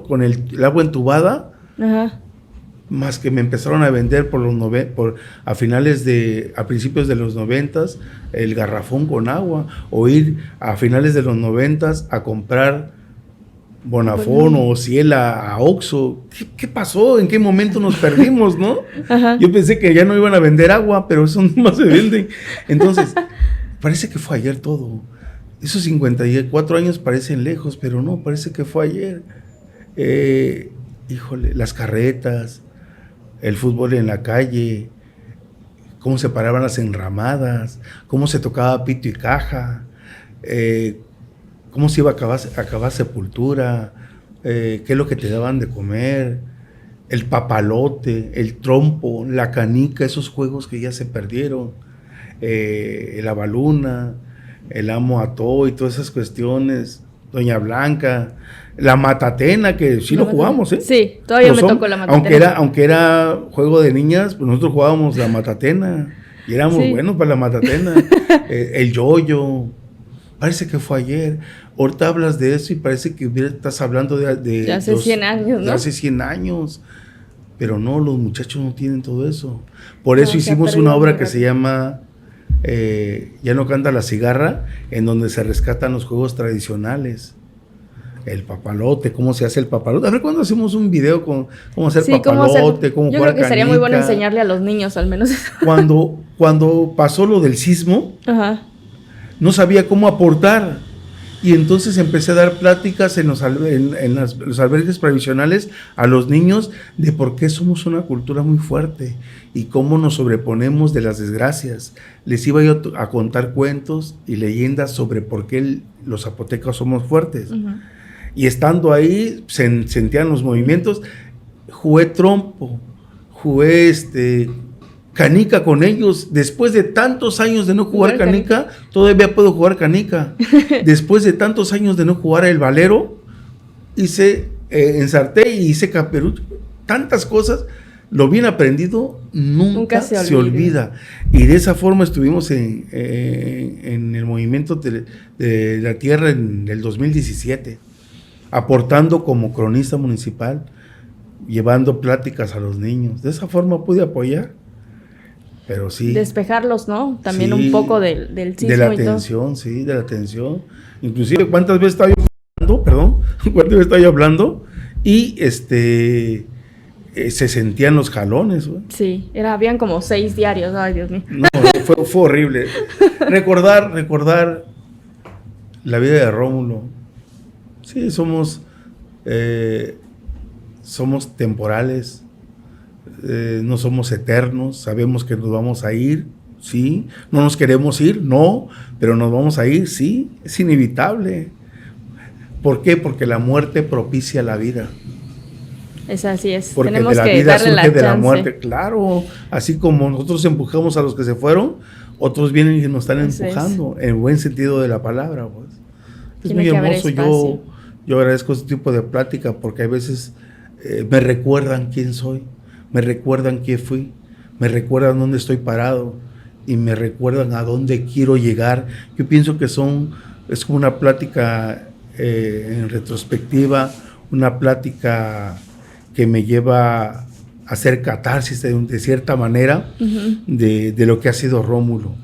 [SPEAKER 3] con el agua entubada, más que me empezaron a vender a principios de los 90s, el garrafón con agua, o ir a finales de los 90s a comprar Bonafón o Ciela a Oxxo. ¿Qué pasó? ¿En qué momento nos perdimos, no? Yo pensé que ya no iban a vender agua, pero eso no más se vende. Entonces, parece que fue ayer todo. Esos 54 años parecen lejos, pero no, parece que fue ayer. Híjole, las carretas, el fútbol en la calle, cómo se paraban las enramadas, cómo se tocaba pito y caja, cómo se iba a acabar Sepultura, qué es lo que te daban de comer, el papalote, el trompo, la canica, esos juegos que ya se perdieron, la baluna, el amo ató y todas esas cuestiones, Doña Blanca, la matatena, que sí lo jugamos, ¿eh?
[SPEAKER 1] Sí, todavía me tocó la matatena.
[SPEAKER 3] Aunque era juego de niñas, pues nosotros jugábamos la matatena y éramos buenos para la matatena. El yoyo. Parece que fue ayer. Ahorita hablas de eso y parece que estás hablando de
[SPEAKER 1] hace 100 años, ¿no?
[SPEAKER 3] De hace 100 años. Pero no, los muchachos no tienen todo eso. Por eso hicimos una obra que se llama Ya no canta la cigarra, en donde se rescatan los juegos tradicionales. El papalote, cómo se hace el papalote. A ver cuándo hacemos un video con cómo hacer papalote, cómo jugar canica.
[SPEAKER 1] Yo creo que sería muy bueno enseñarle a los niños, al menos.
[SPEAKER 3] Cuando pasó lo del sismo, no sabía cómo aportar. Y entonces empecé a dar pláticas en los albergues provisionales a los niños de por qué somos una cultura muy fuerte y cómo nos sobreponemos de las desgracias. Les iba yo a contar cuentos y leyendas sobre por qué los zapotecas somos fuertes. Y estando ahí, sentían los movimientos. Jugué trompo, jugué canica con ellos. Después de tantos años de no jugar canica, todavía puedo jugar canica. Después de tantos años de no jugar el valero, ensarté y hice caperucho. Tantas cosas, lo bien aprendido nunca se olvida. Y de esa forma estuvimos en el movimiento de la tierra en el 2017, aportando como cronista municipal, llevando pláticas a los niños. De esa forma pude apoyar. Pero sí.
[SPEAKER 1] Despejarlos, ¿no? También un poco del sismo.
[SPEAKER 3] De la tensión, sí, de la tensión. Inclusive, ¿cuántas veces estaba yo hablando? Y se sentían los jalones, güey.
[SPEAKER 1] Sí, habían como 6 diarios, ay Dios mío.
[SPEAKER 3] No, fue horrible. Recordar la vida de Rómulo. Sí, somos temporales. No somos eternos, sabemos que nos vamos a ir, sí, no nos queremos ir, no, pero nos vamos a ir, sí, es inevitable. ¿Por qué? Porque la muerte propicia la vida.
[SPEAKER 1] Es así es.
[SPEAKER 3] Porque
[SPEAKER 1] tenemos
[SPEAKER 3] de la
[SPEAKER 1] que
[SPEAKER 3] vida
[SPEAKER 1] darle
[SPEAKER 3] surge de la
[SPEAKER 1] chance.
[SPEAKER 3] muerte, claro, así como nosotros empujamos a los que se fueron, otros vienen y nos están empujando, en buen sentido de la palabra, pues. Es muy hermoso. Yo agradezco este tipo de plática porque a veces me recuerdan quién soy. Me recuerdan quién fui, me recuerdan dónde estoy parado y me recuerdan a dónde quiero llegar. Yo pienso que es como una plática en retrospectiva, una plática que me lleva a hacer catarsis de cierta manera de lo que ha sido Rómulo.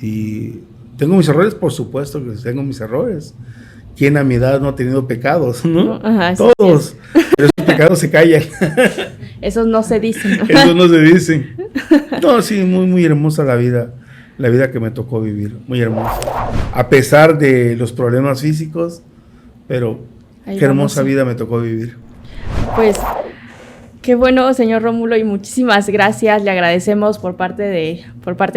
[SPEAKER 3] Y tengo mis errores, por supuesto que tengo mis errores. ¿Quién a mi edad no ha tenido pecados? ¿No? Todos. Sí. Pero esos pecados se callan.
[SPEAKER 1] Esos no se dicen.
[SPEAKER 3] Esos no se dicen. No, sí, muy, muy hermosa la vida que me tocó vivir. Muy hermosa. A pesar de los problemas físicos, pero qué hermosa vida me tocó vivir.
[SPEAKER 1] Pues, qué bueno, señor Rómulo, y muchísimas gracias. Le agradecemos por parte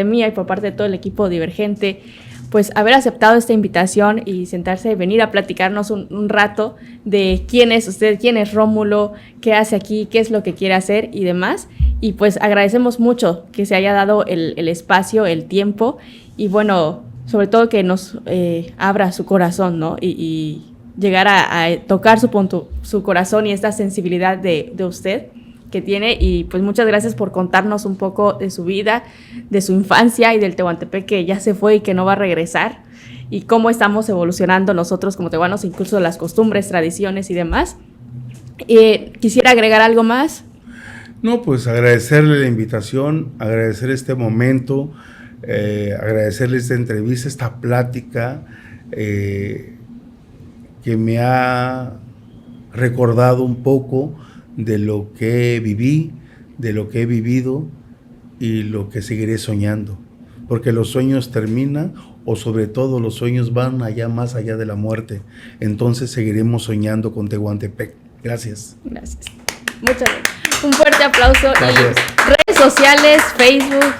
[SPEAKER 1] mía y por parte de todo el equipo Divergente, pues haber aceptado esta invitación y sentarse y venir a platicarnos un rato de quién es usted, quién es Rómulo, qué hace aquí, qué es lo que quiere hacer y demás. y pues agradecemos mucho que se haya dado el espacio, el tiempo, y bueno, sobre todo que nos abra su corazón, ¿no? Y llegar a tocar su corazón y esta sensibilidad de usted que tiene. Y pues muchas gracias por contarnos un poco de su vida, de su infancia y del Tehuantepec que ya se fue y que no va a regresar, y cómo estamos evolucionando nosotros como tehuanos, incluso las costumbres, tradiciones y demás. ¿Quisiera agregar algo más?
[SPEAKER 3] No, pues agradecerle la invitación, agradecer este momento, agradecerle esta entrevista, esta plática que me ha recordado un poco de lo que viví, de lo que he vivido y lo que seguiré soñando, porque los sueños terminan, o sobre todo los sueños van allá, más allá de la muerte. Entonces seguiremos soñando con Tehuantepec. Gracias.
[SPEAKER 1] Gracias. Muchas gracias. Un fuerte aplauso.
[SPEAKER 3] Gracias.
[SPEAKER 1] Y redes sociales, Facebook,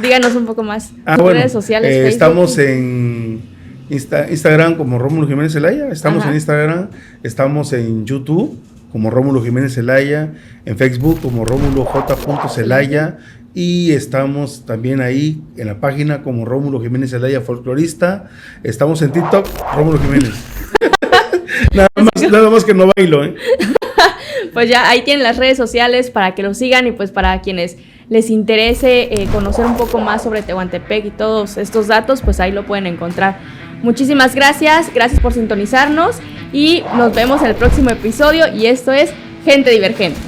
[SPEAKER 1] díganos un poco más. Redes sociales, Facebook.
[SPEAKER 3] Estamos en Instagram como Rómulo Jiménez Zelaya, estamos en Instagram, estamos en YouTube como Rómulo Jiménez Zelaya, en Facebook como Rómulo J. Zelaya, y estamos también ahí en la página como Rómulo Jiménez Zelaya Folclorista. Estamos en TikTok, Rómulo Jiménez. nada más que no bailo, ¿eh?
[SPEAKER 1] Pues ya ahí tienen las redes sociales para que lo sigan, y pues para quienes les interese conocer un poco más sobre Tehuantepec y todos estos datos, pues ahí lo pueden encontrar. Muchísimas gracias por sintonizarnos, y nos vemos en el próximo episodio, y esto es Gente Divergente.